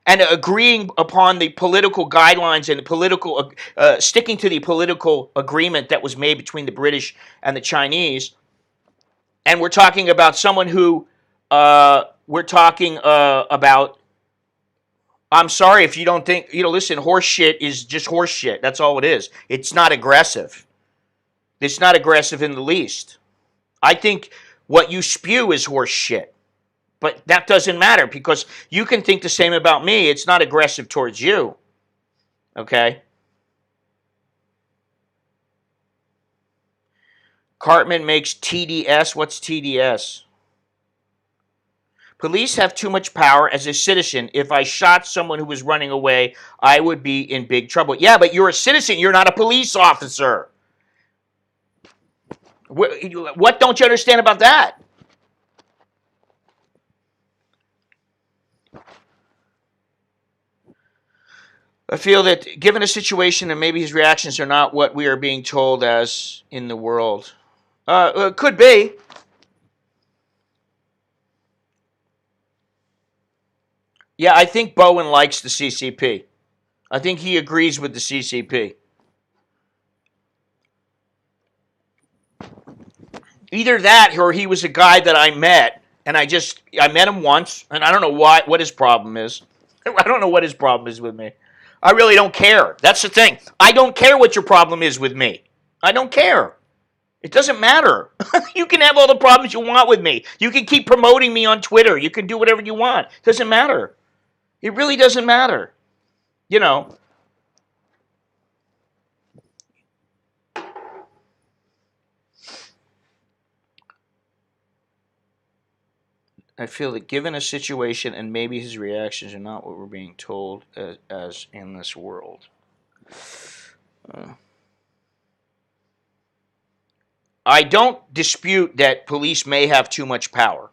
and agreeing upon the political guidelines and the political sticking to the political agreement that was made between the British and the Chinese. And we're talking about someone who we're talking about. I'm sorry if you don't think, listen, horse shit is just horse shit. That's all it is. It's not aggressive. It's not aggressive in the least. I think what you spew is horse shit. But that doesn't matter because you can think the same about me. It's not aggressive towards you. Okay? Cartman makes TDS. What's TDS? Police have too much power. As a citizen, if I shot someone who was running away, I would be in big trouble. Yeah, but you're a citizen. You're not a police officer. What don't you understand about that? I feel that given a situation and maybe his reactions are not what we are being told as in the world. Could be. Yeah, I think Bowen likes the CCP. I think he agrees with the CCP. Either that or he was a guy that I met and I met him once and I don't know what his problem is. I don't know what his problem is with me. I really don't care. That's the thing. I don't care what your problem is with me. I don't care. It doesn't matter. You can have all the problems you want with me. You can keep promoting me on Twitter. You can do whatever you want. It doesn't matter. It really doesn't matter. You know. I feel that given a situation and maybe his reactions are not what we're being told as in this world. I don't dispute that police may have too much power.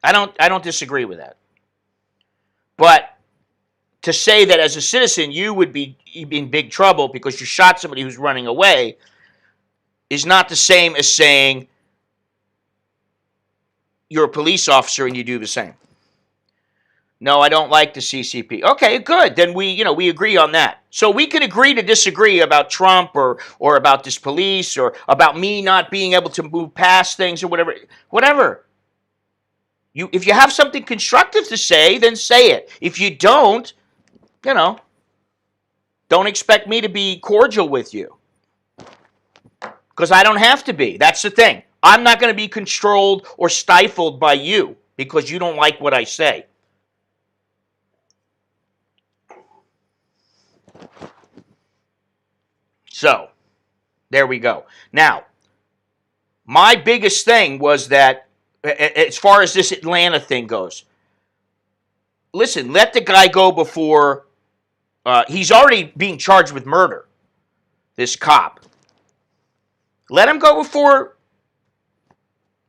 I don't disagree with that. But to say that as a citizen you would be in big trouble because you shot somebody who's running away is not the same as saying you're a police officer and you do the same. No, I don't like the CCP. Okay, good. Then we agree on that. So we can agree to disagree about Trump or about this police or about me not being able to move past things or whatever. Whatever. If you have something constructive to say, then say it. If you don't, don't expect me to be cordial with you. Because I don't have to be. That's the thing. I'm not going to be controlled or stifled by you because you don't like what I say. So, there we go. Now, my biggest thing was that, as far as this Atlanta thing goes, listen, let the guy go before, he's already being charged with murder, this cop. Let him go before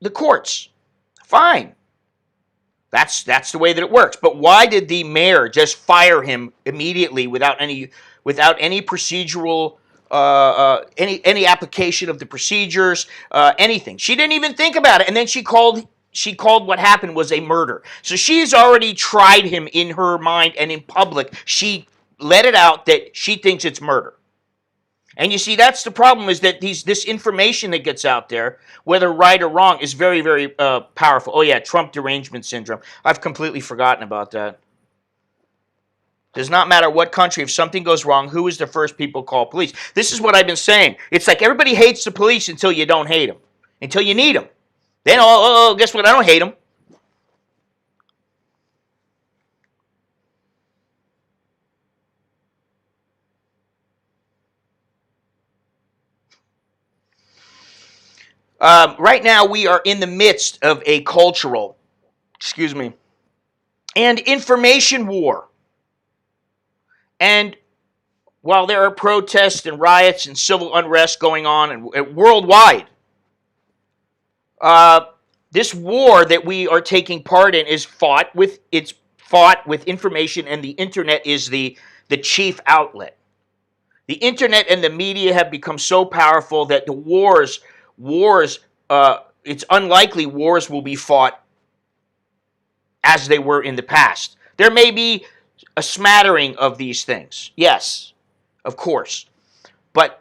the courts. Fine. That's the way that it works. But why did the mayor just fire him immediately without any procedural any application of the procedures, anything? She didn't even think about it, and then she called what happened was a murder. So she's already tried him in her mind and in public. She let it out that she thinks it's murder. And you see, that's the problem, is that this information that gets out there, whether right or wrong, is very, very powerful. Oh, yeah, Trump derangement syndrome. I've completely forgotten about that. Does not matter what country, if something goes wrong, who is the first people call police? This is what I've been saying. It's like everybody hates the police until you don't hate them, until you need them. Then, guess what? I don't hate them. Right now, we are in the midst of a cultural, and information war. And while there are protests and riots and civil unrest going on and worldwide, this war that we are taking part in is fought with information, and the internet is the chief outlet. The internet and the media have become so powerful that the wars, it's unlikely wars will be fought as they were in the past. There may be a smattering of these things. Yes, of course. But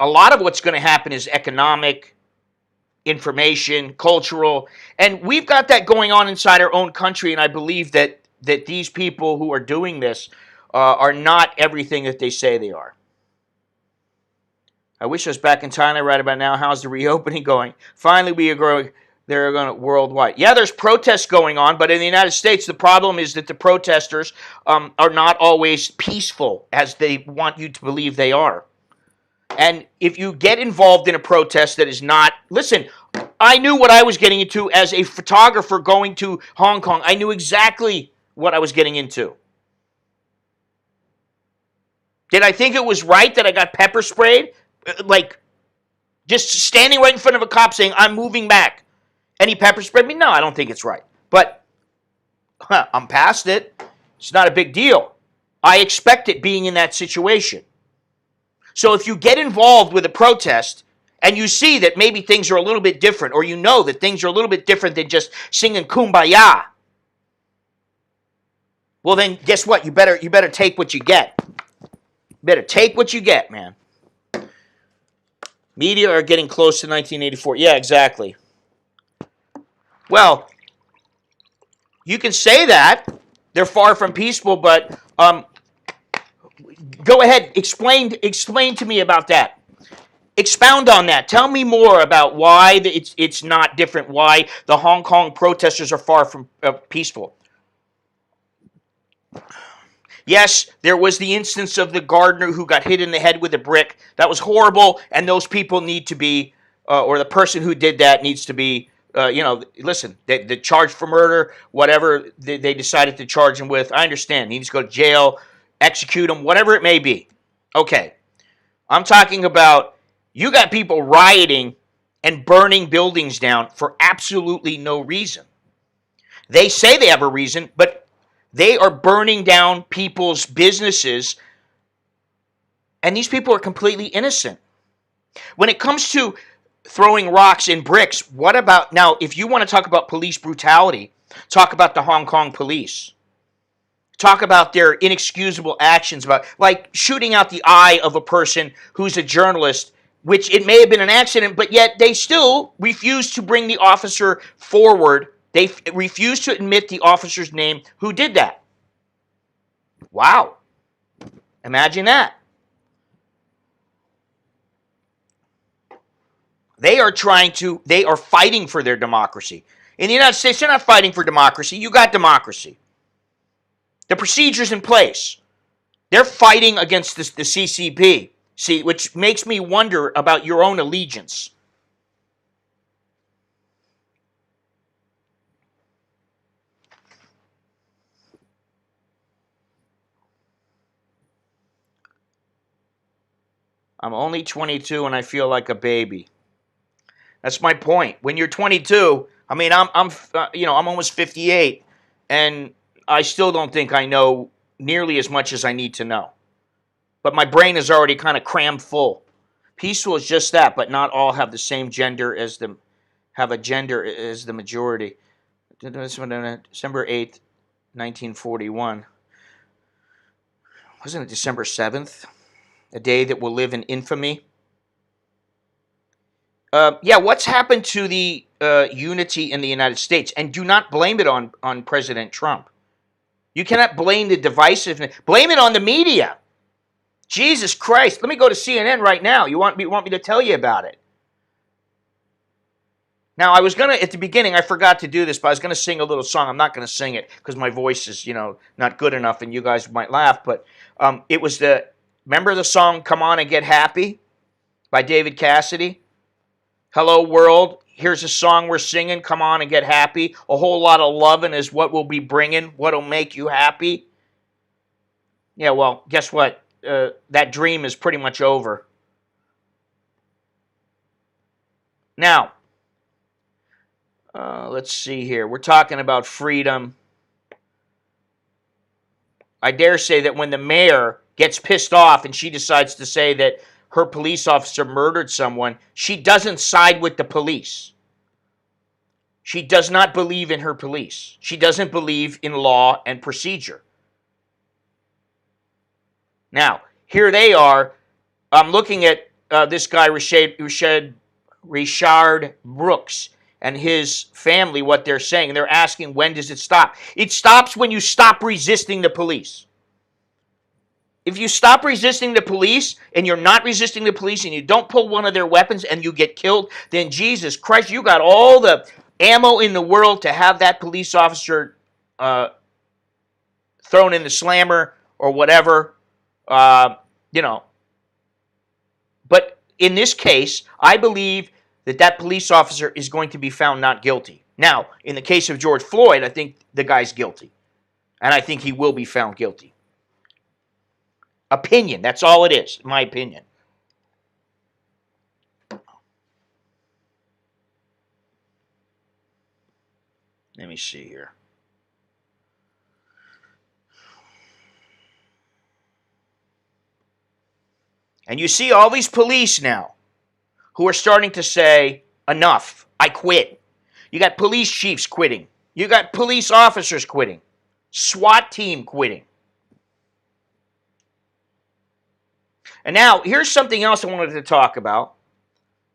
a lot of what's going to happen is economic, information, cultural, and we've got that going on inside our own country, and I believe that these people who are doing this are not everything that they say they are. I wish I was back in Thailand right about now. How's the reopening going? Finally, we are growing. They're going worldwide. Yeah, there's protests going on, but in the United States, the problem is that the protesters are not always peaceful as they want you to believe they are. And if you get involved in a protest that is not, listen, I knew what I was getting into as a photographer going to Hong Kong. I knew exactly what I was getting into. Did I think it was right that I got pepper sprayed? Like, just standing right in front of a cop saying, I'm moving back. And he pepper sprayed me? No, I don't think it's right. But I'm past it. It's not a big deal. I expect it being in that situation. So if you get involved with a protest and you see that maybe things are a little bit different, or you know that things are a little bit different than just singing Kumbaya, well then guess what? You better take what you get. You better take what you get, man. Media are getting close to 1984. Yeah, exactly. Well, you can say that they're far from peaceful, but go ahead, explain to me about that. Expound on that. Tell me more about why it's not different. Why the Hong Kong protesters are far from peaceful. Yes, there was the instance of the gardener who got hit in the head with a brick. That was horrible, and those people need to be, or the person who did that needs to be, listen, the charge for murder, whatever they decided to charge him with, I understand. He needs to go to jail, execute him, whatever it may be. Okay. I'm talking about you got people rioting and burning buildings down for absolutely no reason. They say they have a reason, but they are burning down people's businesses, and these people are completely innocent. When it comes to throwing rocks and bricks, what about, now, if you want to talk about police brutality, talk about the Hong Kong police. Talk about their inexcusable actions, about like shooting out the eye of a person who's a journalist, which it may have been an accident, but yet they still refuse to bring the officer forward. They refuse to admit the officer's name who did that. Wow. Imagine that. They are fighting for their democracy. In the United States, they're not fighting for democracy. You got democracy. The procedure's in place. They're fighting against the CCP, see, which makes me wonder about your own allegiance. I'm only 22 and I feel like a baby. That's my point. When you're 22, I mean, I'm almost 58, and I still don't think I know nearly as much as I need to know. But my brain is already kind of crammed full. Peaceful is just that, but not all have the same gender as the majority. December 8th, 1941. Wasn't it December 7th? A day that will live in infamy. What's happened to the unity in the United States? And do not blame it on President Trump. You cannot blame the divisiveness. Blame it on the media. Jesus Christ. Let me go to CNN right now. You want me to tell you about it? Now, I was going to, at the beginning, I forgot to do this, but I was going to sing a little song. I'm not going to sing it because my voice is, not good enough and you guys might laugh. But it was remember the song Come On and Get Happy by David Cassidy? Hello, world. Here's a song we're singing. Come on and get happy. A whole lot of loving is what we'll be bringing. What'll make you happy? Yeah, well, guess what? That dream is pretty much over. Now, let's see here. We're talking about freedom. I dare say that when the mayor gets pissed off and she decides to say that her police officer murdered someone, she doesn't side with the police. She does not believe in her police. She doesn't believe in law and procedure. Now, here they are. I'm looking at this guy, Rashad Brooks, and his family, what they're saying. They're asking, when does it stop? It stops when you stop resisting the police. If you stop resisting the police and you're not resisting the police and you don't pull one of their weapons and you get killed, then Jesus Christ, you got all the ammo in the world to have that police officer thrown in the slammer or whatever, But in this case, I believe that police officer is going to be found not guilty. Now, in the case of George Floyd, I think the guy's guilty. And I think he will be found guilty. Opinion, that's all it is, my opinion. Let me see here. And you see all these police now who are starting to say, enough, I quit. You got police chiefs quitting. You got police officers quitting. SWAT team quitting. And now, here's something else I wanted to talk about.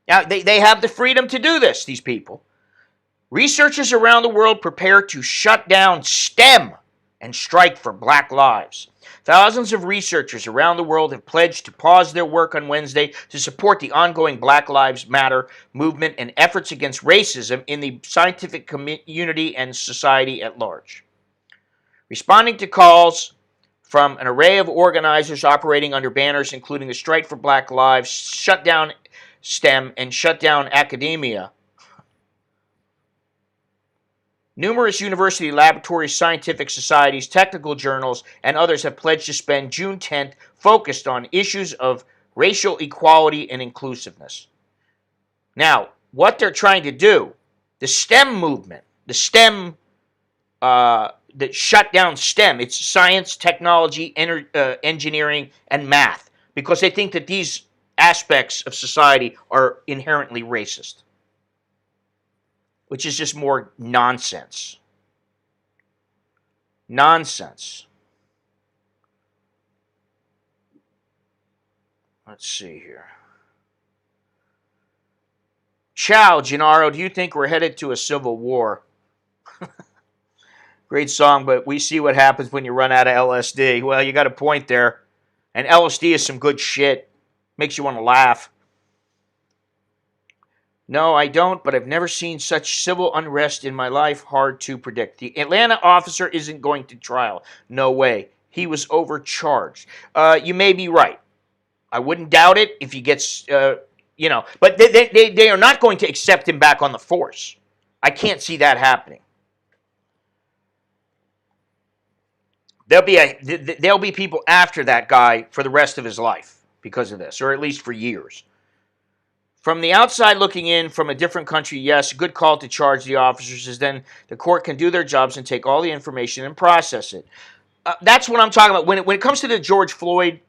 Now, they have the freedom to do this, these people. Researchers around the world prepare to shut down STEM and strike for Black lives. Thousands of researchers around the world have pledged to pause their work on Wednesday to support the ongoing Black Lives Matter movement and efforts against racism in the scientific community and society at large. Responding to calls from an array of organizers operating under banners including the Strike for Black Lives, Shut Down STEM, and Shut Down Academia, numerous university laboratories, scientific societies, technical journals, and others have pledged to spend June 10th focused on issues of racial equality and inclusiveness. Now, what they're trying to do, the STEM movement, the STEM, that shut down STEM, it's science, technology, engineering, and math, because they think that these aspects of society are inherently racist, which is just more nonsense. Nonsense. Let's see here. Ciao, Gennaro, do you think we're headed to a civil war? Great song, but we see what happens when you run out of LSD. Well, you got a point there. And LSD is some good shit. Makes you want to laugh. No, I don't, but I've never seen such civil unrest in my life. Hard to predict. The Atlanta officer isn't going to trial. No way. He was overcharged. You may be right. I wouldn't doubt it if he gets, but they are not going to accept him back on the force. I can't see that happening. There'll be people after that guy for the rest of his life because of this, or at least for years. From the outside looking in from a different country, yes, good call to charge the officers, as then the court can do their jobs and take all the information and process it. That's what I'm talking about. When it comes to the George Floyd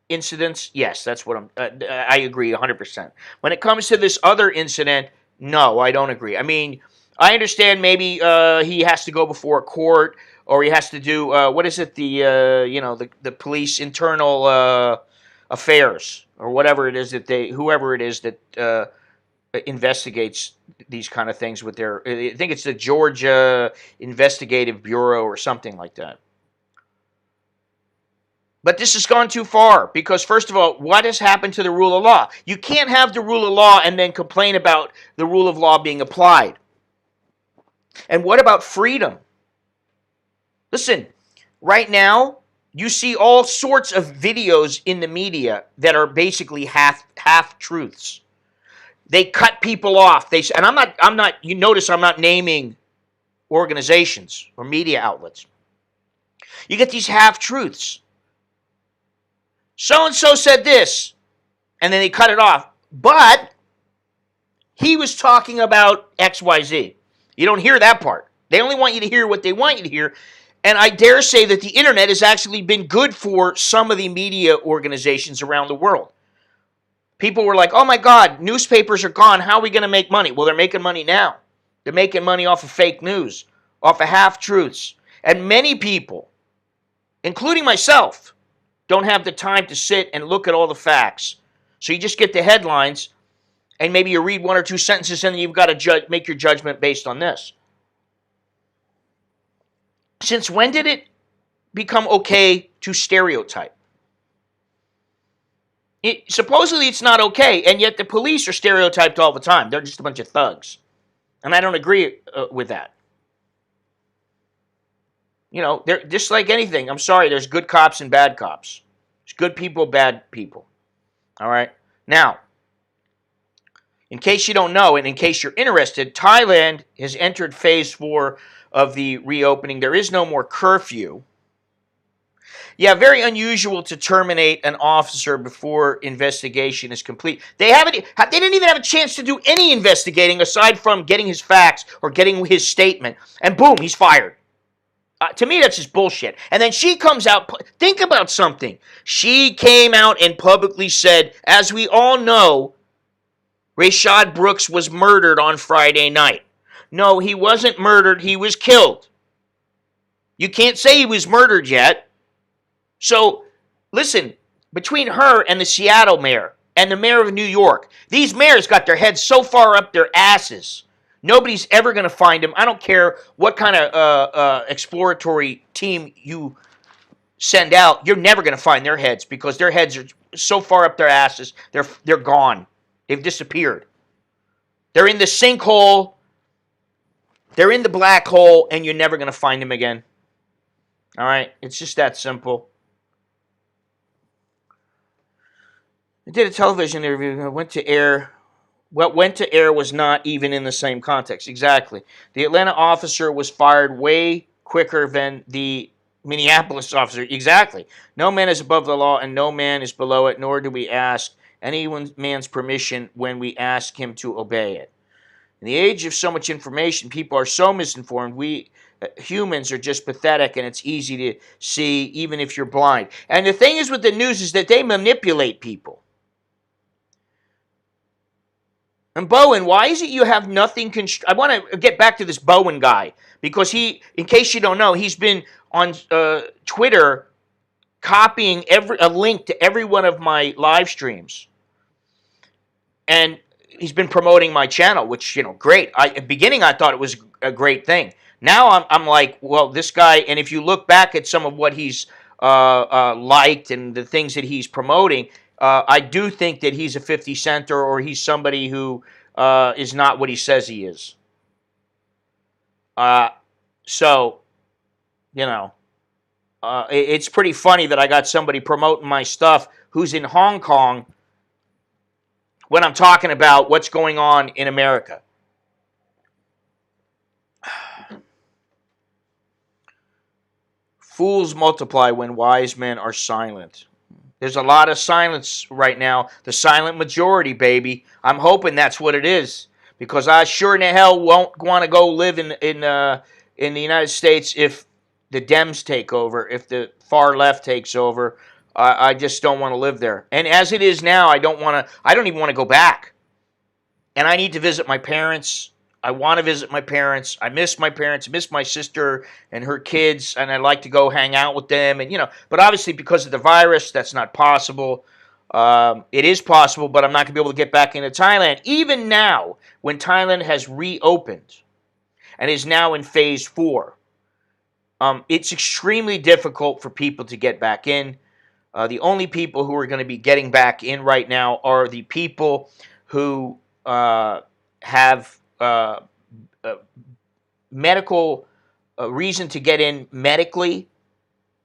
incidents, yes, that's what I agree 100%. When it comes to this other incident, no, I don't agree. I mean, I understand maybe he has to go before a court, or he has to do what is it? The police internal affairs, or whatever it is that whoever it is that investigates these kind of things with their. I think it's the Georgia Investigative Bureau or something like that. But this has gone too far because, first of all, what has happened to the rule of law? You can't have the rule of law and then complain about the rule of law being applied. And what about freedom? Listen, right now, you see all sorts of videos in the media that are basically half truths. They cut people off. And I'm not. You notice I'm not naming organizations or media outlets. You get these half truths. So and so said this, and then they cut it off. But he was talking about XYZ. You don't hear that part. They only want you to hear what they want you to hear. And I dare say that the internet has actually been good for some of the media organizations around the world. People were like, oh my God, newspapers are gone. How are we going to make money? Well, they're making money now. They're making money off of fake news, off of half-truths. And many people, including myself, don't have the time to sit and look at all the facts. So you just get the headlines, and maybe you read one or two sentences, and then you've got to make your judgment based on this. Since when did it become okay to stereotype? Supposedly it's not okay, and yet the police are stereotyped all the time. They're just a bunch of thugs. And I don't agree with that. You know, they're just like anything. I'm sorry, there's good cops and bad cops. There's good people, bad people. All right? Now, In case you don't know, and in case you're interested, Thailand has entered phase 4 of the reopening. There is no more curfew. Yeah, very unusual to terminate an officer before investigation is complete. They didn't even have a chance to do any investigating aside from getting his facts or getting his statement, and boom, he's fired. To me, that's just bullshit. And then she comes out. Think about something. She came out and publicly said, as we all know, Rashad Brooks was murdered on Friday night. No, he wasn't murdered. He was killed. You can't say he was murdered yet. So, listen, between her and the Seattle mayor and the mayor of New York, these mayors got their heads so far up their asses. Nobody's ever going to find them. I don't care what kind of exploratory team you send out. You're never going to find their heads because their heads are so far up their asses. They're gone. They've disappeared. They're in the sinkhole. They're in the black hole, and you're never going to find them again. All right? It's just that simple. I did a television interview. Went to air. What went to air was not even in the same context. Exactly. The Atlanta officer was fired way quicker than the Minneapolis officer. Exactly. No man is above the law, and no man is below it, nor do we ask any man's permission when we ask him to obey it. In the age of so much information, people are so misinformed. We humans are just pathetic, and it's easy to see even if you're blind. And the thing is with the news is that they manipulate people. And Bowen, why is it you have nothing? I want to get back to this Bowen guy because he, in case you don't know, he's been on Twitter copying a link to every one of my live streams, and he's been promoting my channel, which great. At the beginning I thought it was a great thing. Now I'm like, well, this guy, and if you look back at some of what he's liked and the things that he's promoting. I do think that he's a 50 center or he's somebody who is not what he says he is. So, it's pretty funny that I got somebody promoting my stuff who's in Hong Kong when I'm talking about what's going on in America. Fools multiply when wise men are silent. There's a lot of silence right now. The silent majority, baby. I'm hoping that's what it is. Because I sure in the hell won't want to go live in the United States if the Dems take over, if the far left takes over. I just don't want to live there. And as it is now, I don't even want to go back. And I need to visit my parents. I want to visit my parents. I miss my parents. I miss my sister and her kids, and I'd like to go hang out with them. And but obviously because of the virus, that's not possible. It is possible, but I'm not going to be able to get back into Thailand. Even now, when Thailand has reopened and is now in phase 4, it's extremely difficult for people to get back in. The only people who are going to be getting back in right now are the people who have medical reason to get in medically,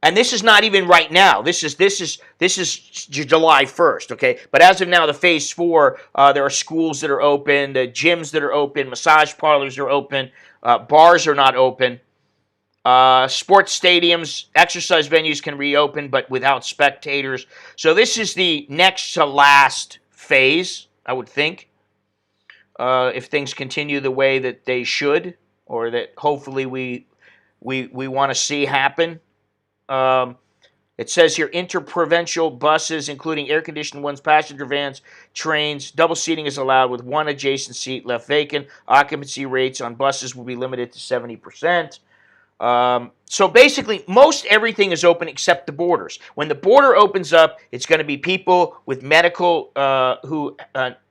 and this is not even right now. This is July 1st, okay? But as of now, the phase 4, there are schools that are open, the gyms that are open, massage parlors are open, bars are not open, sports stadiums, exercise venues can reopen, but without spectators. So this is the next to last phase, I would think. If things continue the way that they should, or that hopefully we want to see happen. It says here, interprovincial buses, including air-conditioned ones, passenger vans, trains, double seating is allowed with one adjacent seat left vacant. Occupancy rates on buses will be limited to 70%. So basically, most everything is open except the borders. When the border opens up, it's going to be people with medical who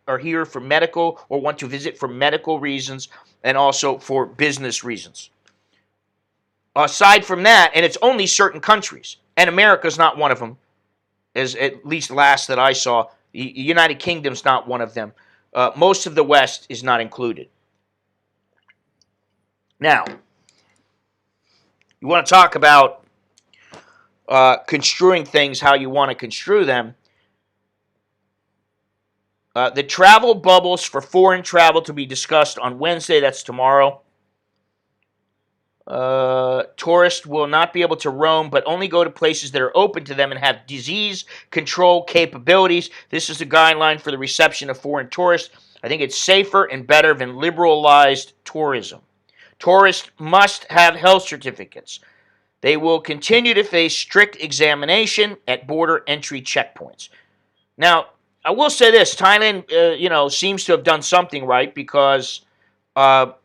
are here for medical or want to visit for medical reasons and also for business reasons. Aside from that, and it's only certain countries, and America's not one of them, as at least last that I saw, the United Kingdom's not one of them. Most of the West is not included. Now, you want to talk about construing things how you want to construe them. The travel bubbles for foreign travel to be discussed on Wednesday. That's tomorrow. Tourists will not be able to roam, but only go to places that are open to them and have disease control capabilities. This is the guideline for the reception of foreign tourists. I think it's safer and better than liberalized tourism. Tourists must have health certificates. They will continue to face strict examination at border entry checkpoints. Now, I will say this: Thailand, seems to have done something right because, for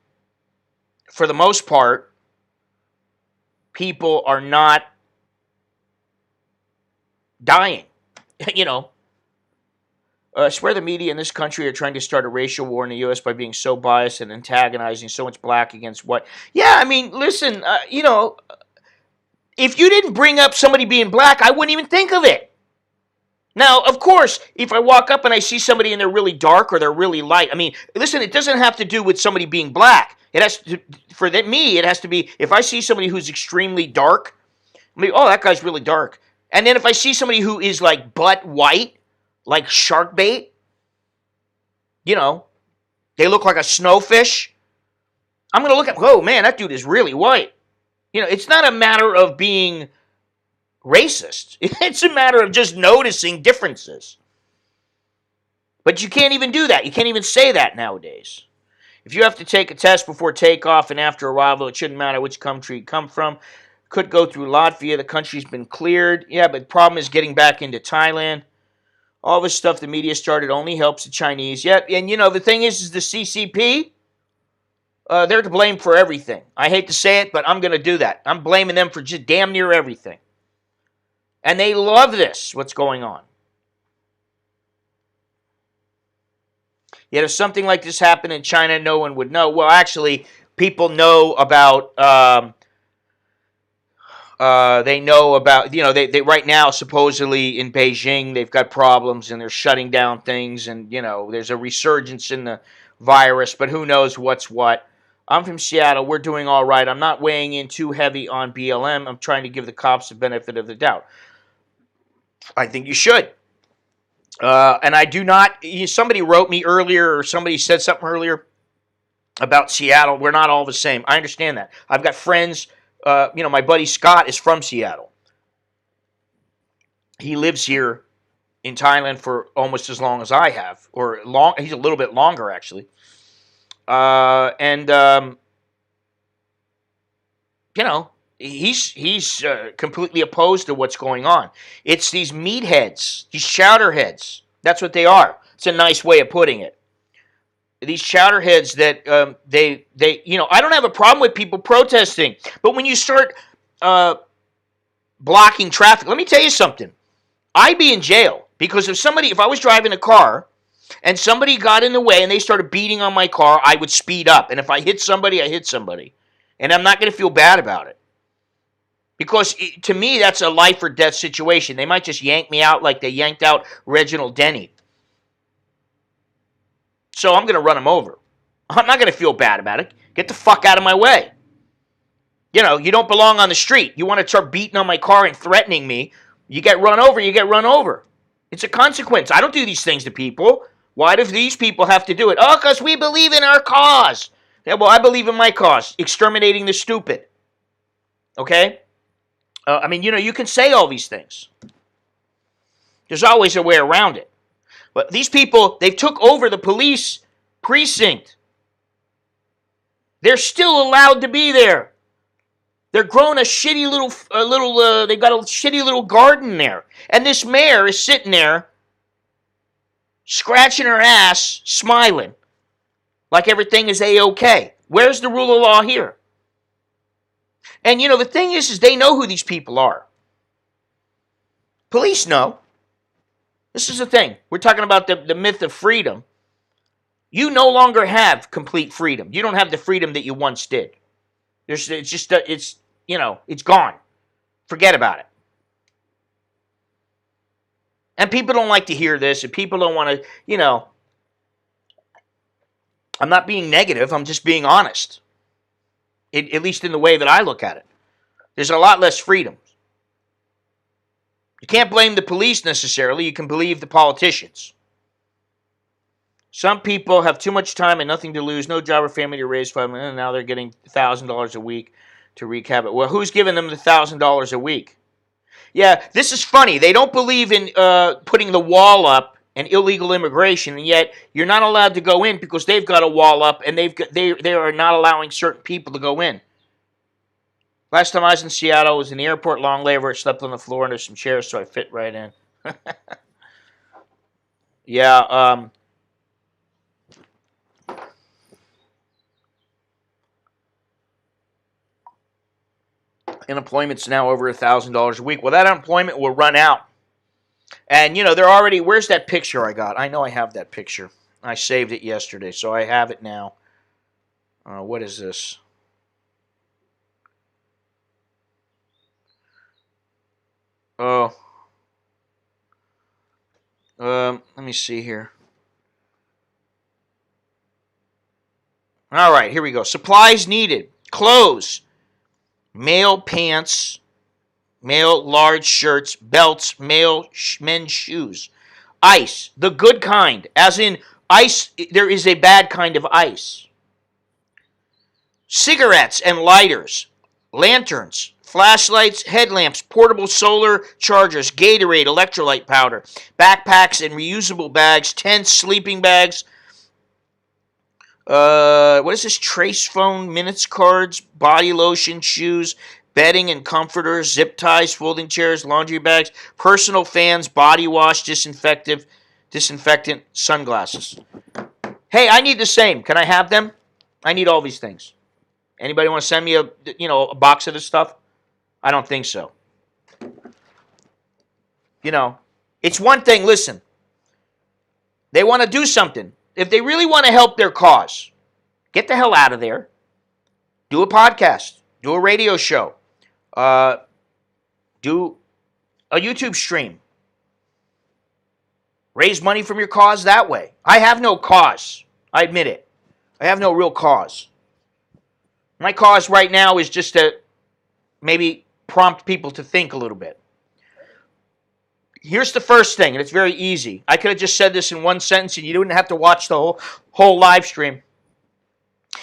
the most part, people are not dying. I swear the media in this country are trying to start a racial war in the U.S. by being so biased and antagonizing so much black against white. Yeah, I mean, listen, if you didn't bring up somebody being black, I wouldn't even think of it. Now, of course, if I walk up and I see somebody and they're really dark or they're really light, I mean, listen, it doesn't have to do with somebody being black. It has to, for me, it has to be, if I see somebody who's extremely dark, I mean, oh, that guy's really dark. And then if I see somebody who is like butt white, like shark bait, they look like a snowfish, I'm going to look at, oh, man, that dude is really white. It's not a matter of being racist. It's a matter of just noticing differences. But you can't even do that. You can't even say that nowadays. If you have to take a test before takeoff and after arrival, it shouldn't matter which country you come from. Could go through Latvia. The country's been cleared. Yeah, but the problem is getting back into Thailand. All this stuff the media started only helps the Chinese. Yeah, and the thing is the CCP, they're to blame for everything. I hate to say it, but I'm going to do that. I'm blaming them for just damn near everything. And they love this, what's going on. Yet if something like this happened in China, no one would know. Well, actually, people know about, they know about, they right now, supposedly in Beijing, they've got problems and they're shutting down things and, there's a resurgence in the virus, but who knows what's what. I'm from Seattle. We're doing all right. I'm not weighing in too heavy on BLM. I'm trying to give the cops the benefit of the doubt. I think you should. And I do not, somebody wrote me earlier or somebody said something earlier about Seattle. We're not all the same. I understand that. I've got friends, my buddy Scott is from Seattle. He lives here in Thailand for almost as long as I have, he's a little bit longer actually. He's completely opposed to what's going on. It's these meatheads, these chowderheads. That's what they are. It's a nice way of putting it. These chowderheads that I don't have a problem with people protesting, but when you start blocking traffic, let me tell you something. I'd be in jail because if I was driving a car and somebody got in the way and they started beating on my car, I would speed up. And if I hit somebody, I hit somebody. And I'm not going to feel bad about it. Because to me, that's a life or death situation. They might just yank me out like they yanked out Reginald Denny. So I'm going to run them over. I'm not going to feel bad about it. Get the fuck out of my way. You don't belong on the street. You want to start beating on my car and threatening me, you get run over, you get run over. It's a consequence. I don't do these things to people. Why do these people have to do it? Oh, because we believe in our cause. Yeah, well, I believe in my cause, exterminating the stupid. Okay? You can say all these things. There's always a way around it. But these people, they've took over the police precinct. They're still allowed to be there. They're growing a shitty they've got a shitty little garden there. And this mayor is sitting there, scratching her ass, smiling, like everything is A-okay. Where's the rule of law here? And, the thing is they know who these people are. Police know. This is the thing. We're talking about the myth of freedom. You no longer have complete freedom. You don't have the freedom that you once did. It's gone. Forget about it. And people don't like to hear this, and people don't want to, I'm not being negative, I'm just being honest. At least in the way that I look at it. There's a lot less freedom. You can't blame the police necessarily. You can believe the politicians. Some people have too much time and nothing to lose, no job or family to raise $5 million, and now they're getting $1,000 a week to recap it. Well, who's giving them the $1,000 a week? Yeah, this is funny. They don't believe in putting the wall up and illegal immigration, and yet you're not allowed to go in because they've got a wall up and they are not allowing certain people to go in. Last time I was in Seattle, I was in the airport long layover. I slept on the floor under some chairs, so I fit right in. Yeah. Unemployment's now over $1,000 a week. Well, that unemployment will run out. And, they're already, where's that picture I got? I know I have that picture. I saved it yesterday, so I have it now. What is this? Oh. Let me see here. All right, here we go. Supplies needed. Clothes. Male pants. Male large shirts. Belts. Men's shoes. Ice. The good kind. As in, ice, there is a bad kind of ice. Cigarettes and lighters. Lanterns. Flashlights, headlamps, portable solar chargers, Gatorade, electrolyte powder, backpacks and reusable bags, tents, sleeping bags. What is this? Trace phone, minutes cards, body lotion, shoes, bedding and comforters, zip ties, folding chairs, laundry bags, personal fans, body wash, disinfectant, sunglasses. Hey, I need the same. Can I have them? I need all these things. Anybody want to send me a box of this stuff? I don't think so. It's one thing, listen. They want to do something. If they really want to help their cause, get the hell out of there. Do a podcast. Do a radio show. Do a YouTube stream. Raise money from your cause that way. I have no cause. I admit it. I have no real cause. My cause right now is just to maybe prompt people to think a little bit. Here's the first thing, and it's very easy. I could have just said this in one sentence, and you wouldn't have to watch the whole live stream.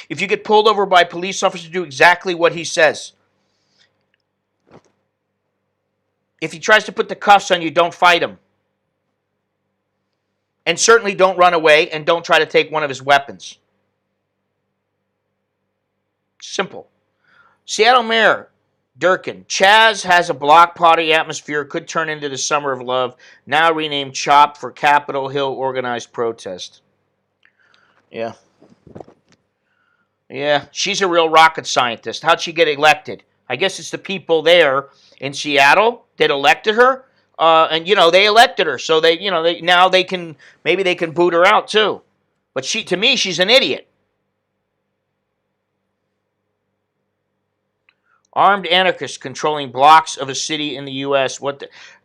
If you get pulled over by a police officer, do exactly what he says. If he tries to put the cuffs on you, don't fight him. And certainly don't run away, and don't try to take one of his weapons. Simple. Seattle Mayor Durkin. Chaz has a block party atmosphere, could turn into the Summer of Love, now renamed CHOP for Capitol Hill Organized Protest. Yeah. Yeah, she's a real rocket scientist. How'd she get elected? I guess it's the people there in Seattle that elected her. And they elected her, so now they can boot her out too. But to me, she's an idiot. Armed anarchists controlling blocks of a city in the U.S.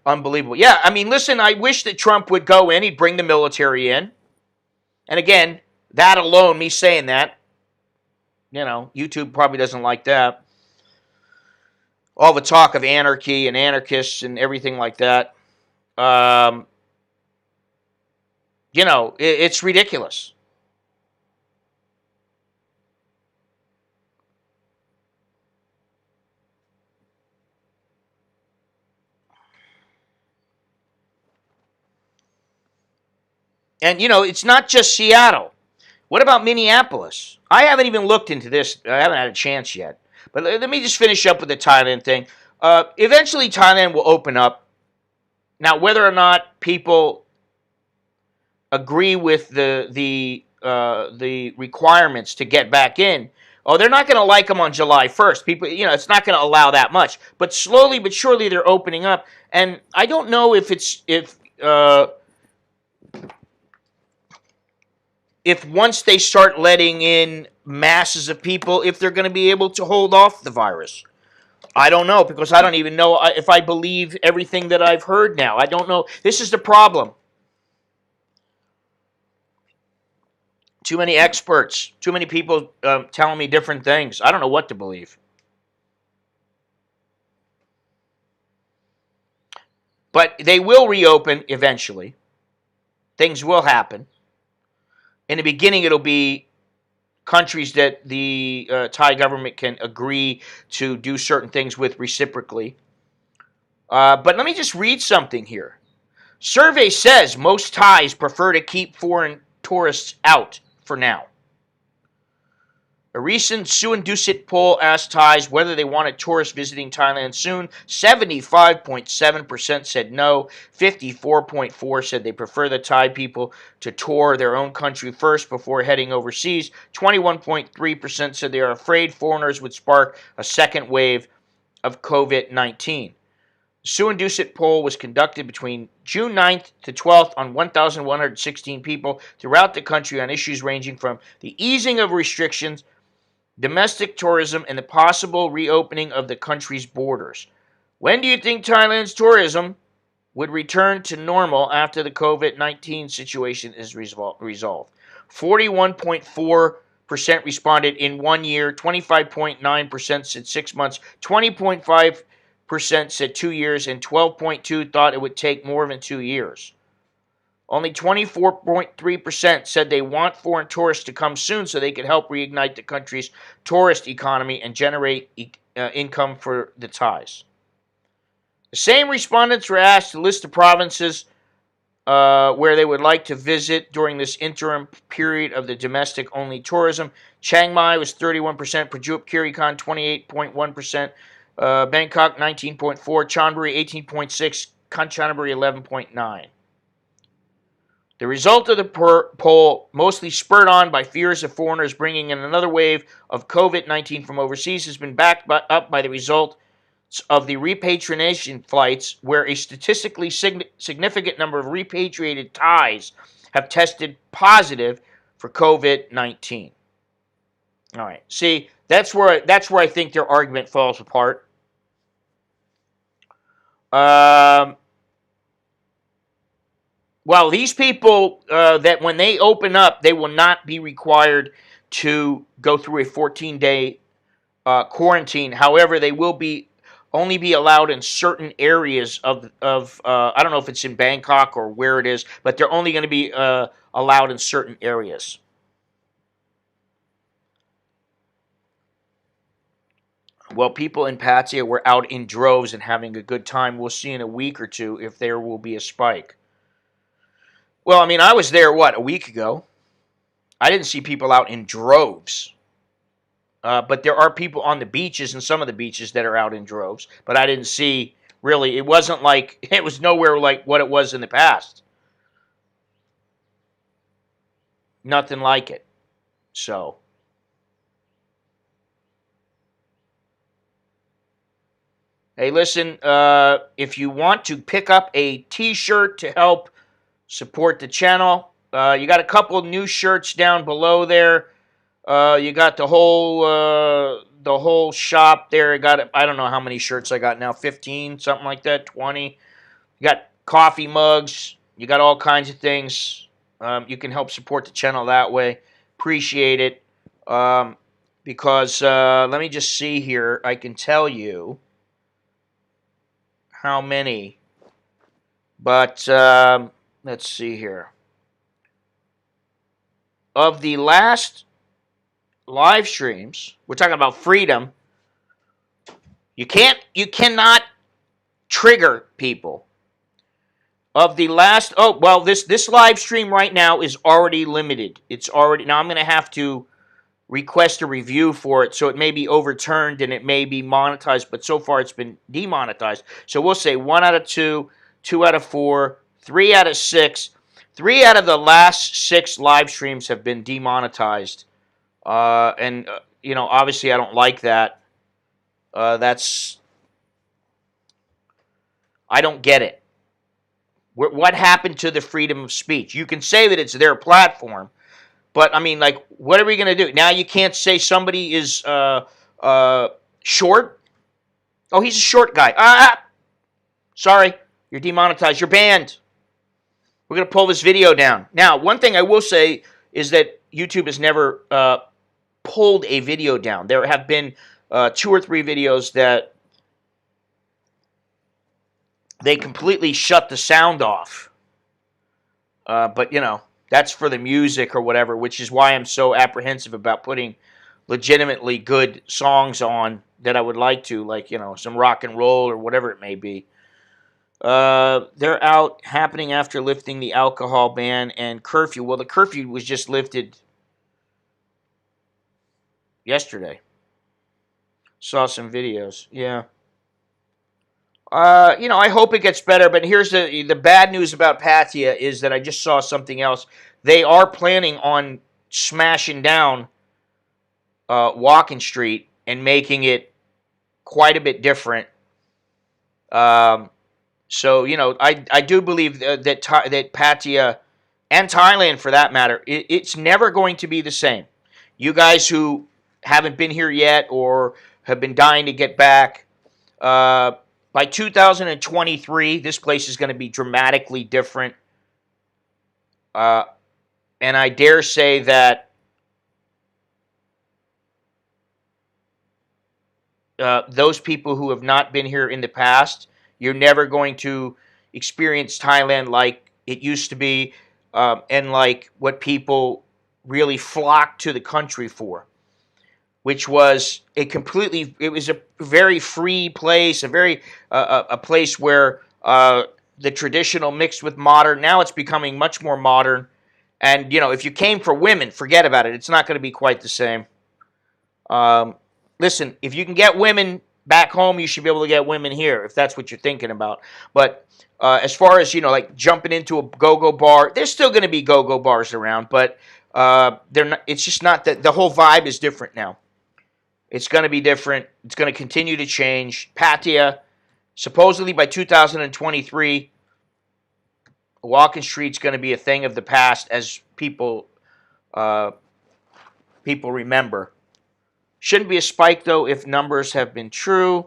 Unbelievable. Yeah, I mean, listen, I wish that Trump would go in. He'd bring the military in. And again, that alone, me saying that, YouTube probably doesn't like that. All the talk of anarchy and anarchists and everything like that. It's ridiculous. And, it's not just Seattle. What about Minneapolis? I haven't even looked into this. I haven't had a chance yet. But let me just finish up with the Thailand thing. Eventually, Thailand will open up. Now, whether or not people agree with the requirements to get back in, they're not going to like them on July 1st. People, it's not going to allow that much. But slowly but surely, they're opening up. And I don't know if once they start letting in masses of people, if they're going to be able to hold off the virus. I don't know, because I don't even know if I believe everything that I've heard now. I don't know. This is the problem. Too many experts, too many people telling me different things. I don't know what to believe. But they will reopen eventually. Things will happen. In the beginning, it'll be countries that the Thai government can agree to do certain things with reciprocally. But let me just read something here. Survey says most Thais prefer to keep foreign tourists out for now. A recent Suandusit poll asked Thais whether they wanted tourists visiting Thailand soon. 75.7% said no. 54.4% said they prefer the Thai people to tour their own country first before heading overseas. 21.3% said they are afraid foreigners would spark a second wave of COVID-19. The Suandusit poll was conducted between June 9th to 12th on 1,116 people throughout the country on issues ranging from the easing of restrictions, domestic tourism, and the possible reopening of the country's borders. When do you think Thailand's tourism would return to normal after the COVID-19 situation is resolved? 41.4% responded in 1 year, 25.9% said 6 months, 20.5% said 2 years, and 12.2% thought it would take more than 2 years. Only 24.3% said they want foreign tourists to come soon so they could help reignite the country's tourist economy and generate income for the Thais. The same respondents were asked to list the provinces where they would like to visit during this interim period of the domestic-only tourism. Chiang Mai was 31%, Prachuap Khiri Khan 28.1%, Bangkok 19.4%, Chonburi 18.6%, Kanchanaburi 11.9%. The result of the poll, mostly spurred on by fears of foreigners bringing in another wave of COVID-19 from overseas, has been backed up by the results of the repatriation flights, where a statistically significant number of repatriated Thais have tested positive for COVID-19. All right, see, that's where I think their argument falls apart. Well, these people, that when they open up, they will not be required to go through a 14-day quarantine. However, they will only be allowed in certain areas of I don't know if it's in Bangkok or where it is, but they're only going to be allowed in certain areas. Well, people in Pattaya were out in droves and having a good time. We'll see in a week or two if there will be a spike. Well, I mean, I was there, a week ago? I didn't see people out in droves. But there are people on the beaches and some of the beaches that are out in droves. But I didn't see, really, it wasn't like, it was nowhere like what it was in the past. Nothing like it. So. Hey, listen, if you want to pick up a t-shirt to help support the channel, you got a couple of new shirts down below there. You got the whole shop there. I don't know how many shirts I got now, 15, something like that, 20. You got coffee mugs. You got all kinds of things. You can help support the channel that way. Appreciate it. Because let me just see here. I can tell you how many. But let's see here. Of the last live streams, we're talking about freedom. You cannot trigger people. Of the last, this live stream right now is already limited. It's already, now I'm going to have to request a review for it, so it may be overturned and it may be monetized, but so far it's been demonetized. So we'll say 1 out of 2, 2 out of 4, 3 out of 6. 3 out of the last 6 live streams have been demonetized. And obviously I don't like that. I don't get it. What happened to the freedom of speech? You can say that it's their platform, but I mean, like, what are we going to do? Now you can't say somebody is short. Oh, he's a short guy. Sorry, you're demonetized. You're banned. We're going to pull this video down. Now, one thing I will say is that YouTube has never pulled a video down. There have been 2 or 3 videos that they completely shut the sound off. But, That's for the music or whatever, which is why I'm so apprehensive about putting legitimately good songs on that I would like to, like, some rock and roll or whatever it may be. They're out happening after lifting the alcohol ban and curfew. Well, the curfew was just lifted yesterday. Saw some videos. Yeah. I hope it gets better, but here's the bad news about Pattaya is that I just saw something else. They are planning on smashing down Walking Street and making it quite a bit different. So I do believe that Pattaya and Thailand, for that matter, it's never going to be the same. You guys who haven't been here yet or have been dying to get back, by 2023, this place is going to be dramatically different. And I dare say that those people who have not been here in the past, you're never going to experience Thailand like it used to be, and like what people really flocked to the country for, which was it was a very free place, a place where the traditional mixed with modern. Now it's becoming much more modern, and if you came for women, forget about it. It's not going to be quite the same. Um, Listen, if you can get women back home, you should be able to get women here if that's what you're thinking about. But as far as like jumping into a go-go bar, there's still going to be go-go bars around, but they're not. It's just not that the whole vibe is different now. It's going to be different. It's going to continue to change. Pattaya, supposedly by 2023, Walking Street's going to be a thing of the past, as people remember. Shouldn't be a spike, though, if numbers have been true.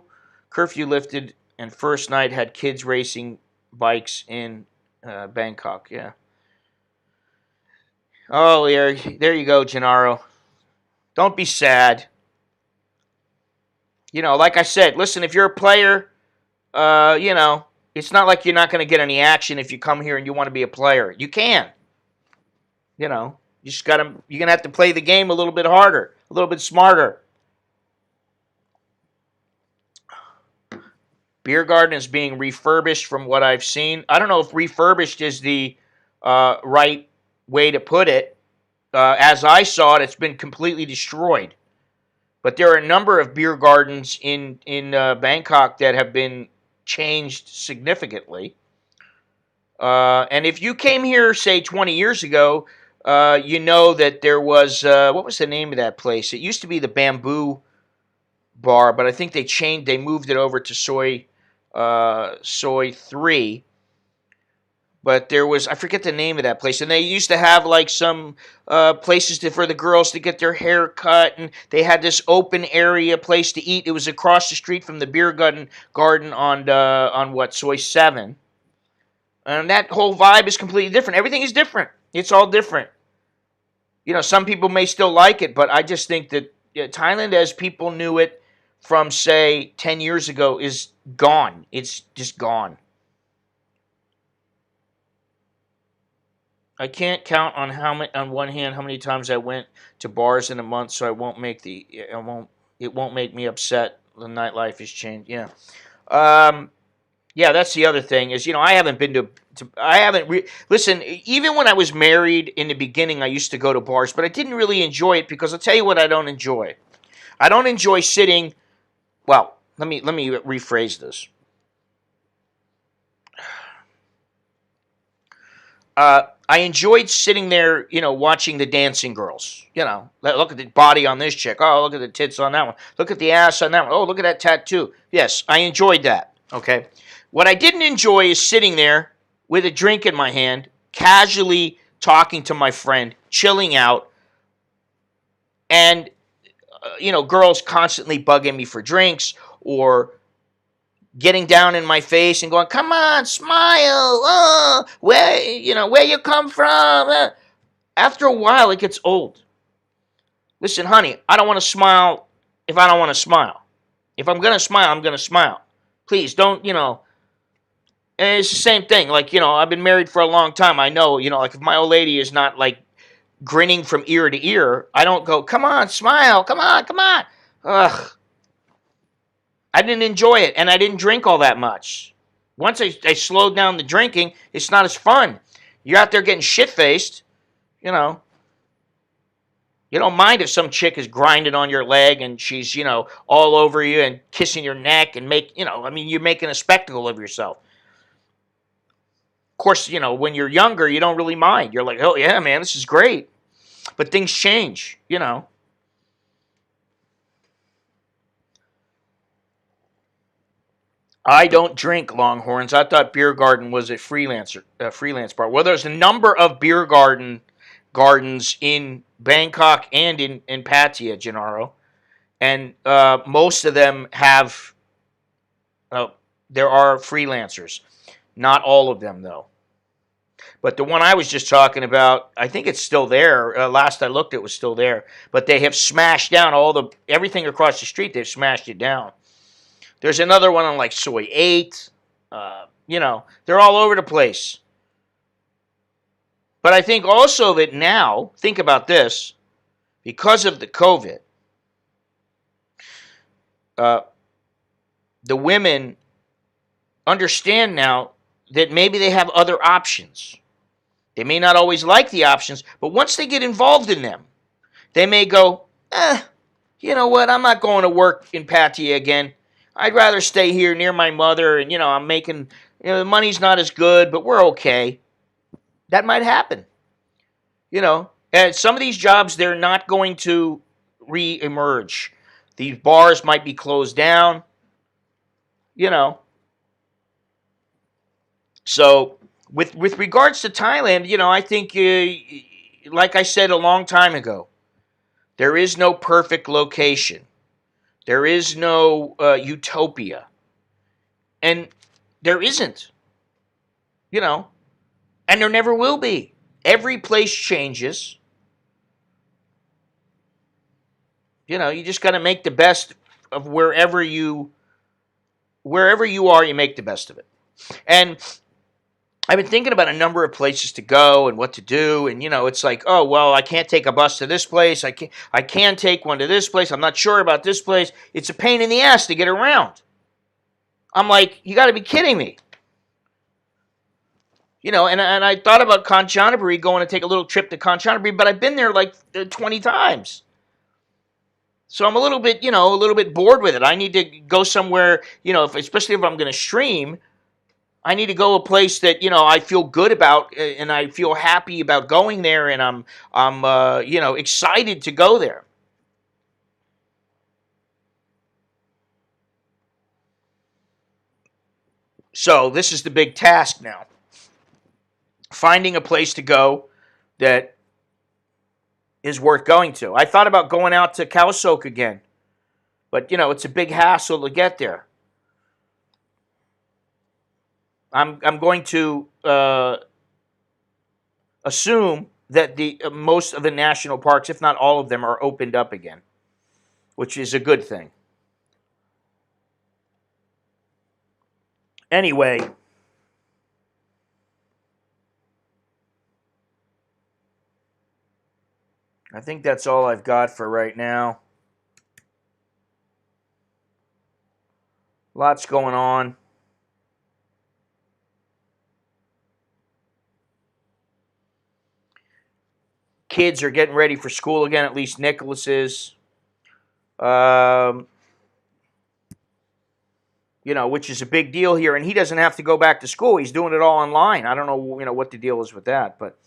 Curfew lifted, and first night had kids racing bikes in Bangkok. Yeah. Oh, there you go, Gennaro. Don't be sad. Like I said, listen, if you're a player, it's not like you're not going to get any action if you come here and you want to be a player. You can. You just got to. You're going to have to play the game a little bit harder, a little bit smarter. Beer garden is being refurbished from what I've seen. I don't know if refurbished is the right way to put it. As I saw it, it's been completely destroyed. But there are a number of beer gardens in Bangkok that have been changed significantly. And if you came here, say, 20 years ago, you know that there was, what was the name of that place? It used to be the Bamboo Bar, but I think they moved it over to Soy 3. But there was, I forget the name of that place, and they used to have like some places for the girls to get their hair cut, and they had this open area place to eat. It was across the street from the beer garden on what, Soy 7. And that whole vibe is completely different. Everything is different. It's all different. Some people may still like it, but I just think that Thailand, as people knew it from, say, 10 years ago, is gone. It's just gone. I can't count on one hand how many times I went to bars in a month, so it won't make me upset. The nightlife has changed. Yeah. Yeah, that's the other thing is, I haven't been listen, even when I was married in the beginning, I used to go to bars, but I didn't really enjoy it because I'll tell you what I don't enjoy. I don't enjoy sitting, well, let me rephrase this. I enjoyed sitting there, watching the dancing girls. Look at the body on this chick. Oh, look at the tits on that one. Look at the ass on that one. Oh, look at that tattoo. Yes, I enjoyed that. Okay. What I didn't enjoy is sitting there with a drink in my hand, casually talking to my friend, chilling out, and, girls constantly bugging me for drinks or getting down in my face and going, "Come on, smile. Oh, where you come from?" After a while, it gets old. Listen, honey, I don't want to smile if I don't want to smile. If I'm going to smile, I'm going to smile. Please don't, And it's the same thing. Like, I've been married for a long time. I know, like if my old lady is not like grinning from ear to ear, I don't go, come on, smile, come on, come on. Ugh. I didn't enjoy it, and I didn't drink all that much. Once I slowed down the drinking, it's not as fun. You're out there getting shit faced, you know. You don't mind if some chick is grinding on your leg and she's, all over you and kissing your neck and you're making a spectacle of yourself. Of course, when you're younger, you don't really mind. You're like, oh yeah, man, this is great. But things change. I don't drink Longhorns. I thought Beer Garden was a freelance bar. Well, there's a number of gardens in Bangkok and in Pattaya, Gennaro, and most of them have. Uh, there are freelancers. Not all of them, though. But the one I was just talking about, I think it's still there. Last I looked, it was still there. But they have smashed down everything across the street. They've smashed it down. There's another one on like Soy 8. They're all over the place. But I think also that now, think about this, because of the COVID, uh, the women understand now that maybe they have other options. They may not always like the options, but once they get involved in them, they may go, you know what, I'm not going to work in Pattaya again. I'd rather stay here near my mother, and, I'm making, the money's not as good, but we're okay. That might happen. And some of these jobs, they're not going to re-emerge. These bars might be closed down, you know. So with regards to Thailand, I think, like I said a long time ago, there is no perfect location. There is no utopia. And there isn't, you know, and there never will be. Every place changes. You just got to make the best of wherever you are, you make the best of it. And I've been thinking about a number of places to go and what to do, and it's like, oh well, I can't take a bus to this place. I can take one to this place. I'm not sure about this place. It's a pain in the ass to get around. I'm like, you got to be kidding me. And I thought about Kanchanaburi, going to take a little trip to Kanchanaburi, but I've been there like 20 times. So I'm a little bit bored with it. I need to go somewhere, especially if I'm going to stream. I need to go a place that I feel good about, and I feel happy about going there, and I'm excited to go there. So this is the big task now: finding a place to go that is worth going to. I thought about going out to Kaosok again, but it's a big hassle to get there. I'm going to assume that the most of the national parks, if not all of them, are opened up again, which is a good thing. Anyway, I think that's all I've got for right now. Lots going on. Kids are getting ready for school again, at least Nicholas is. Um, which is a big deal here, and he doesn't have to go back to school. He's doing it all online. I don't know, what the deal is with that, but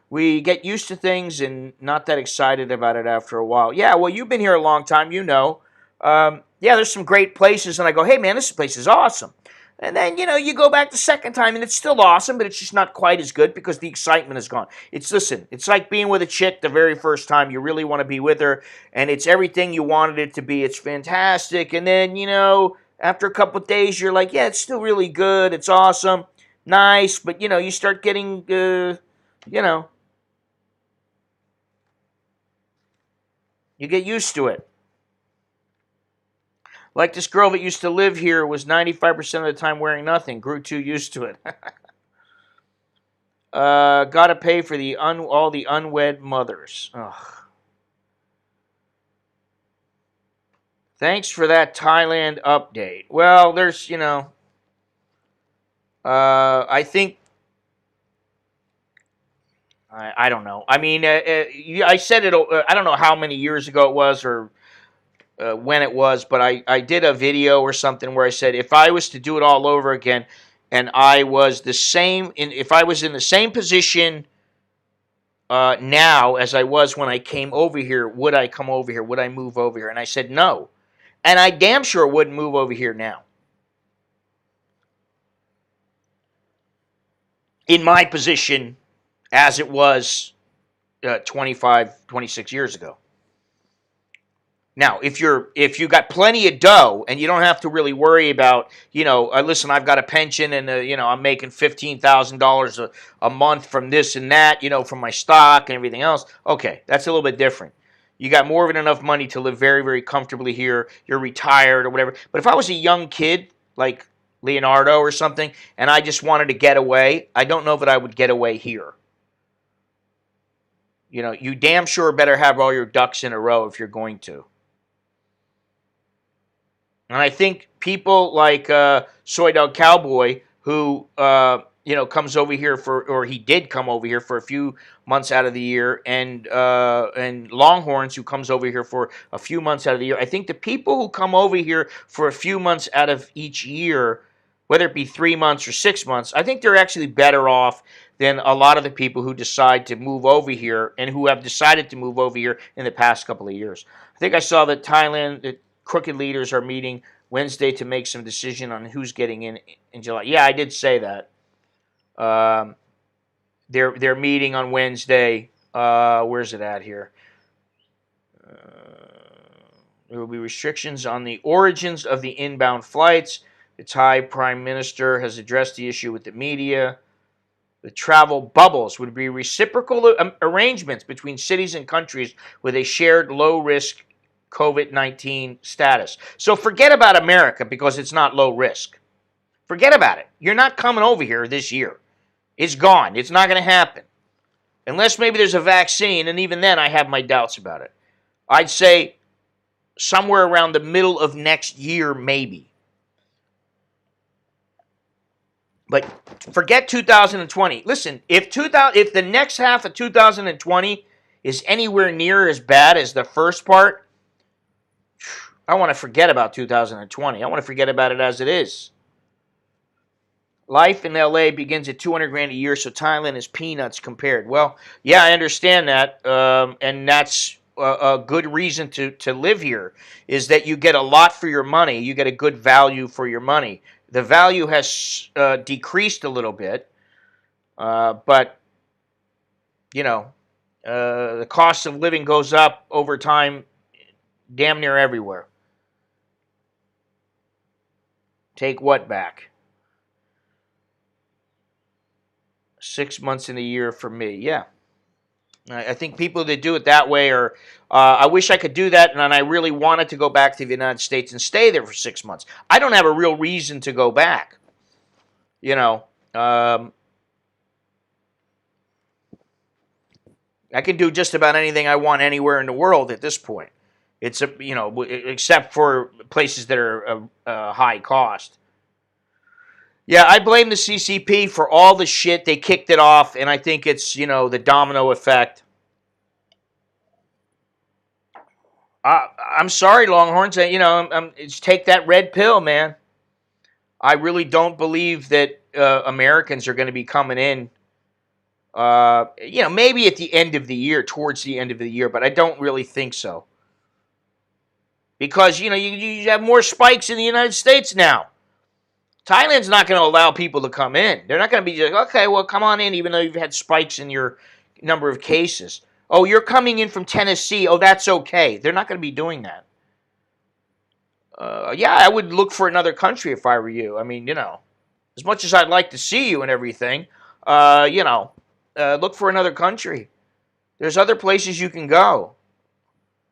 we get used to things and not that excited about it after a while. Yeah, well, you've been here a long time, yeah, there's some great places, and I go, hey, man, this place is awesome. And then, you go back the second time, and it's still awesome, but it's just not quite as good because the excitement is gone. It's like being with a chick the very first time. You really want to be with her, and it's everything you wanted it to be. It's fantastic. And then, after a couple of days, you're like, yeah, it's still really good. It's awesome. Nice. But, you start getting, you get used to it. Like this girl that used to live here was 95% of the time wearing nothing. Grew too used to it. Got to pay for all the unwed mothers. Ugh. Thanks for that Thailand update. Well, there's, I think, I don't know. I mean, I said it, I don't know how many years ago it was or when it was, but I did a video or something where I said if I was to do it all over again and I was if I was in the same position now as I was when I came over here, would I come over here? Would I move over here? And I said no. And I damn sure wouldn't move over here now. In my position as it was 25, 26 years ago. Now, if you got plenty of dough and you don't have to really worry about, listen, I've got a pension and I'm making $15,000 a month from this and that, from my stock and everything else. Okay, that's a little bit different. You got more than enough money to live very, very comfortably here. You're retired or whatever. But if I was a young kid like Leonardo or something, and I just wanted to get away, I don't know that I would get away here. You damn sure better have all your ducks in a row if you're going to. And I think people like Soy Dog Cowboy, who comes over here or he did come over here for a few months out of the year, and Longhorns, who comes over here for a few months out of the year. I think the people who come over here for a few months out of each year, whether it be 3 months or 6 months, I think they're actually better off than a lot of the people who decide to move over here and who have decided to move over here in the past couple of years. I think I saw that Thailand, crooked leaders are meeting Wednesday to make some decision on who's getting in July. Yeah, I did say that. They're meeting on Wednesday. Where's it at here? There will be restrictions on the origins of the inbound flights. The Thai Prime Minister has addressed the issue with the media. The travel bubbles would be reciprocal arrangements between cities and countries with a shared low-risk COVID-19 status. So forget about America because it's not low risk. Forget about it. You're not coming over here this year. It's gone. It's not going to happen. Unless maybe there's a vaccine, and even then I have my doubts about it. I'd say somewhere around the middle of next year, maybe. But forget 2020. Listen, if the next half of 2020 is anywhere near as bad as the first part, I want to forget about 2020. I want to forget about it as it is. Life in LA begins at $200,000 a year, so Thailand is peanuts compared. Well, yeah, I understand that, and that's a good reason to live here, is that you get a lot for your money. You get a good value for your money. The value has decreased a little bit, but, the cost of living goes up over time damn near everywhere. Take what back? 6 months in a year for me. Yeah. I think people that do it that way are, I wish I could do that, and I really wanted to go back to the United States and stay there for 6 months. I don't have a real reason to go back. I can do just about anything I want anywhere in the world at this point. It's except for places that are high cost. Yeah, I blame the CCP for all the shit. They kicked it off, and I think it's, the domino effect. I'm sorry, Longhorns. It's take that red pill, man. I really don't believe that Americans are going to be coming in, maybe at the end of the year, towards the end of the year, but I don't really think so. Because, you have more spikes in the United States now. Thailand's not going to allow people to come in. They're not going to be like, okay, well, come on in, even though you've had spikes in your number of cases. Oh, you're coming in from Tennessee. Oh, that's okay. They're not going to be doing that. Yeah, I would look for another country if I were you. I mean, as much as I'd like to see you and everything, look for another country. There's other places you can go.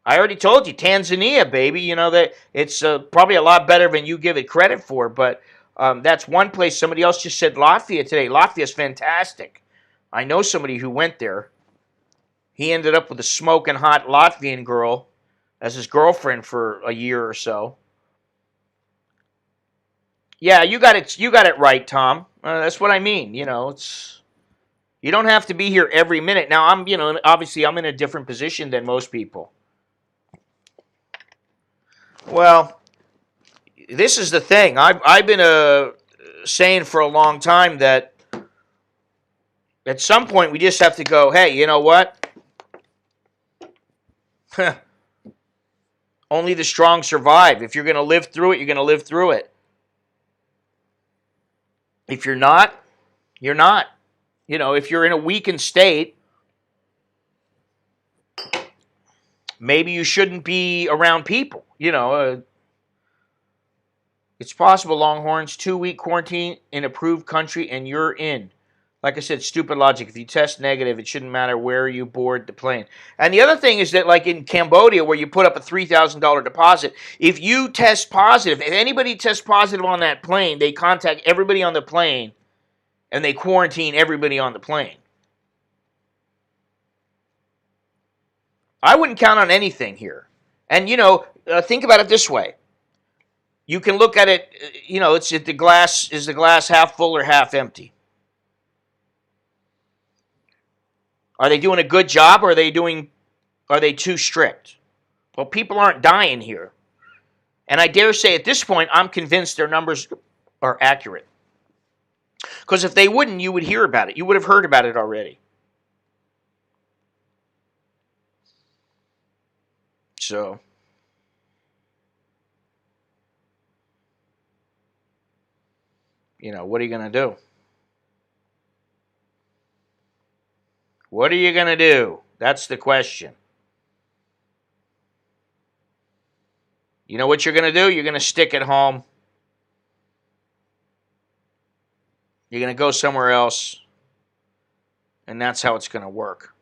I already told you, Tanzania, baby. You know that it's probably a lot better than you give it credit for. But that's one place. Somebody else just said Latvia today. Latvia's fantastic. I know somebody who went there. He ended up with a smoking hot Latvian girl as his girlfriend for a year or so. Yeah, you got it. You got it right, Tom. That's what I mean. You know, it's you don't have to be here every minute. Now, obviously, I'm in a different position than most people. Well, this is the thing. I've been saying for a long time that at some point we just have to go. Hey, you know what? Only the strong survive. If you're going to live through it, you're going to live through it. If you're not, you're not. You know, if you're in a weakened state, maybe you shouldn't be around people. You know, it's possible, Longhorns, 2-week quarantine in approved country and you're in. Like I said, stupid logic. If you test negative, it shouldn't matter where you board the plane. And the other thing is that, like in Cambodia, where you put up a $3,000 deposit, if you test positive, if anybody tests positive on that plane, they contact everybody on the plane and they quarantine everybody on the plane. I wouldn't count on anything here. And, think about it this way. You can look at it, is the glass half full or half empty? Are they doing a good job or are they too strict? Well, people aren't dying here. And I dare say at this point, I'm convinced their numbers are accurate. Because if they wouldn't, you would hear about it. You would have heard about it already. So, what are you going to do? What are you going to do? That's the question. You know what you're going to do? You're going to stick at home. You're going to go somewhere else. And that's how it's going to work.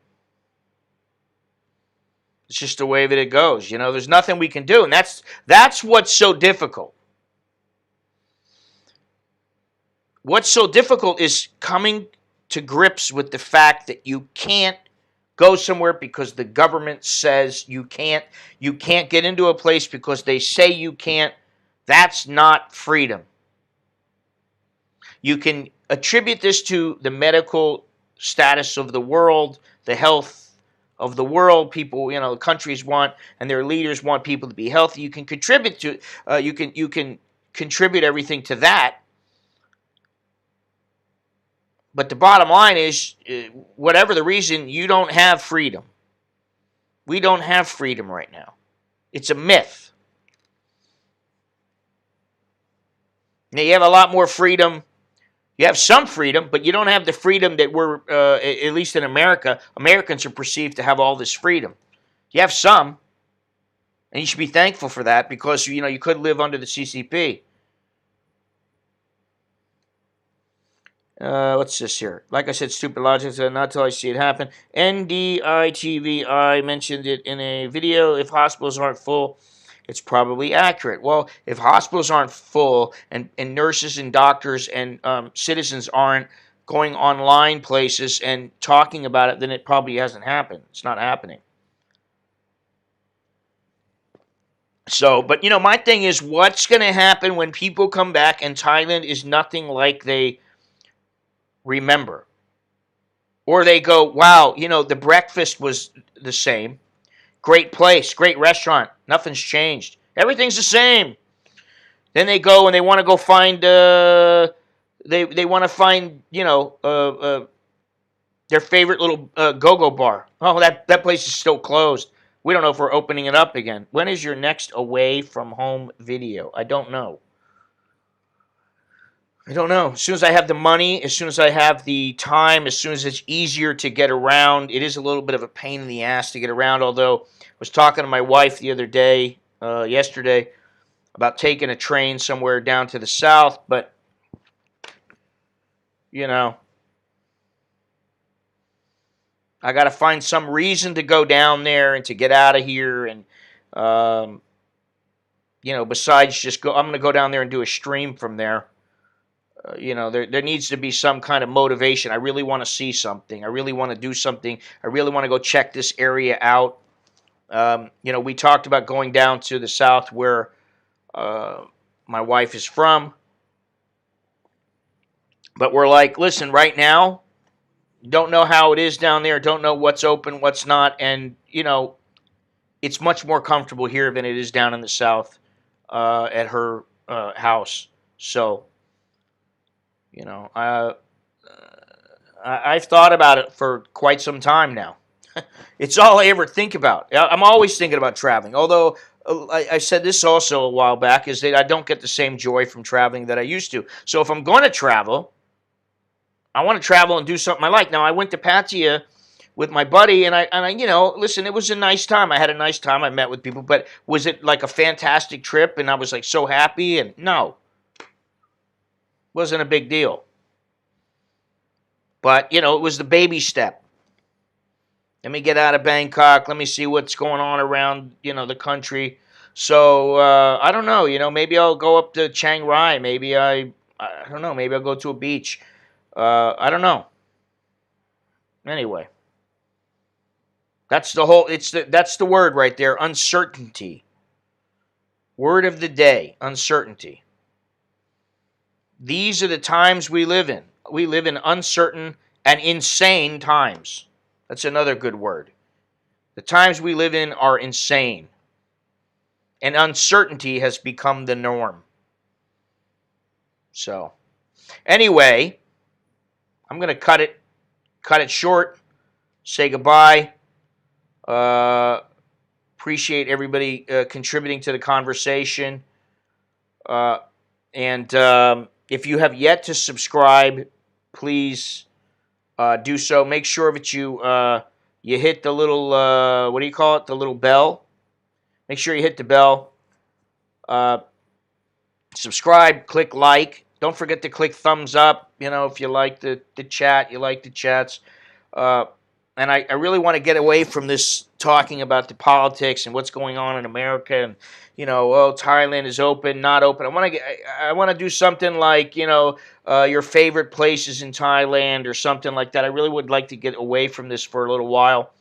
It's just the way that it goes. There's nothing we can do. And that's what's so difficult. What's so difficult is coming to grips with the fact that you can't go somewhere because the government says you can't. You can't get into a place because they say you can't. That's not freedom. You can attribute this to the medical status of the world, the health of the world. People, countries want and their leaders want people to be healthy. You can contribute to. You can contribute everything to that. But the bottom line is, whatever the reason, you don't have freedom. We don't have freedom right now. It's a myth. Now, you have a lot more freedom. You have some freedom, but you don't have the freedom that we're, at least in America, Americans are perceived to have all this freedom. You have some, and you should be thankful for that because, you could live under the CCP. What's this here? Like I said, stupid logic. Not till I see it happen. NDITVI mentioned it in a video. If hospitals aren't full, it's probably accurate. Well, if hospitals aren't full and nurses and doctors and citizens aren't going online places and talking about it, then it probably hasn't happened. It's not happening. So, but my thing is, what's going to happen when people come back and Thailand is nothing like they remember? Or they go, wow, the breakfast was the same. Great place, great restaurant. Nothing's changed. Everything's the same. Then they go and they want to go find, they want to find, their favorite little go-go bar. Oh, that place is still closed. We don't know if we're opening it up again. When is your next away from home video? I don't know. I don't know. As soon as I have the money, as soon as I have the time, as soon as it's easier to get around, it is a little bit of a pain in the ass to get around. Although I was talking to my wife the other day, yesterday, about taking a train somewhere down to the south, but, I got to find some reason to go down there and to get out of here and Um, besides just I'm going to go down there and do a stream from there. There needs to be some kind of motivation. I really want to see something. I really want to do something. I really want to go check this area out. We talked about going down to the south where my wife is from. But we're like, listen, right now, don't know how it is down there. Don't know what's open, what's not. And, it's much more comfortable here than it is down in the south at her house. So, I've thought about it for quite some time now. It's all I ever think about. I'm always thinking about traveling. Although I said this also a while back, is that I don't get the same joy from traveling that I used to. So if I'm going to travel, I want to travel and do something I like. Now, I went to Pattaya with my buddy, and I listen, it was a nice time. I had a nice time. I met with people, but was it like a fantastic trip? And I was like so happy? And no, wasn't a big deal. But it was the baby step. Let me get out of Bangkok. Let me see what's going on around the country. So I don't know. Maybe I'll go up to Chiang Rai. Maybe I don't know. Maybe I'll go to a beach. I don't know. Anyway, that's the word right there. Uncertainty. Word of the day. Uncertainty. These are the times we live in. We live in uncertain and insane times. That's another good word. The times we live in are insane. And uncertainty has become the norm. So, anyway, I'm going to cut it short, say goodbye. Appreciate everybody contributing to the conversation. And if you have yet to subscribe, please do so. Make sure that you hit the little, what do you call it? The little bell. Make sure you hit the bell. Subscribe, click like. Don't forget to click thumbs up, if you like the chat, you like the chats. And I really want to get away from this talking about the politics and what's going on in America and, Thailand is open, not open. I want to do something like, your favorite places in Thailand or something like that. I really would like to get away from this for a little while.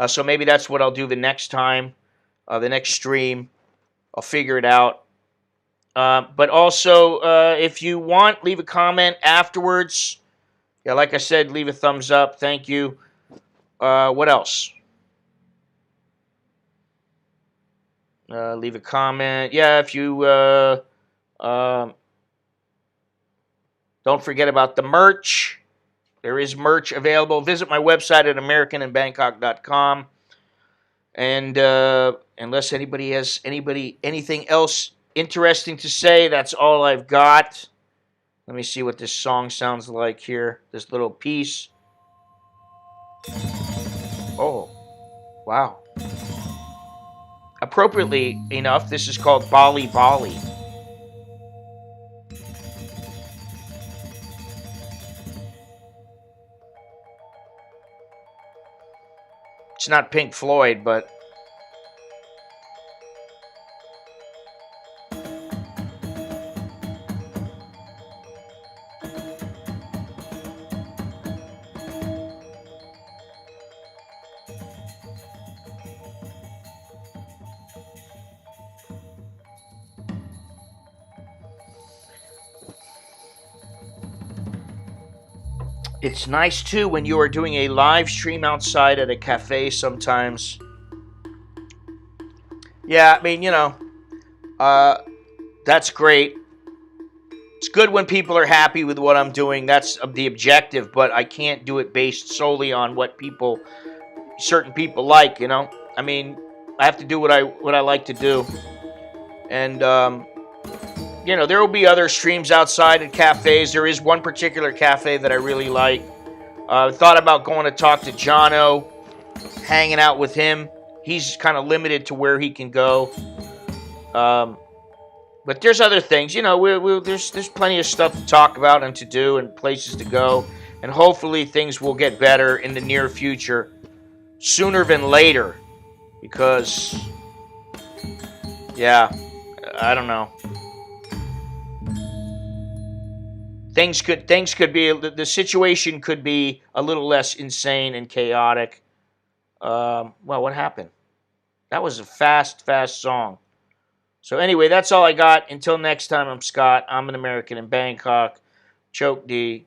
So maybe that's what I'll do the next time, the next stream. I'll figure it out. But also, if you want, leave a comment afterwards. Yeah, like I said, leave a thumbs up. Thank you. What else? Leave a comment. Yeah, if you don't forget about the merch. There is merch available. Visit my website at americaninbangkok.com. And unless anybody has anything else interesting to say, that's all I've got. Let me see what this song sounds like here. This little piece. Oh, wow. Appropriately enough, this is called Bali Bali. It's not Pink Floyd, but it's nice too when you are doing a live stream outside at a cafe sometimes. Yeah, I mean, that's great. It's good when people are happy with what I'm doing. That's the objective, but I can't do it based solely on what certain people like, I mean, I have to do what I like to do. And there will be other streams outside at cafes. There is one particular cafe that I really like. I thought about going to talk to Jono, hanging out with him. He's kind of limited to where he can go. But there's other things. There's plenty of stuff to talk about and to do and places to go. And hopefully things will get better in the near future, sooner than later. Because Yeah, I don't know. Things could be the situation could be a little less insane and chaotic. Well, what happened? That was a fast song. So anyway, that's all I got. Until next time, I'm Scott. I'm an American in Bangkok. Choke D.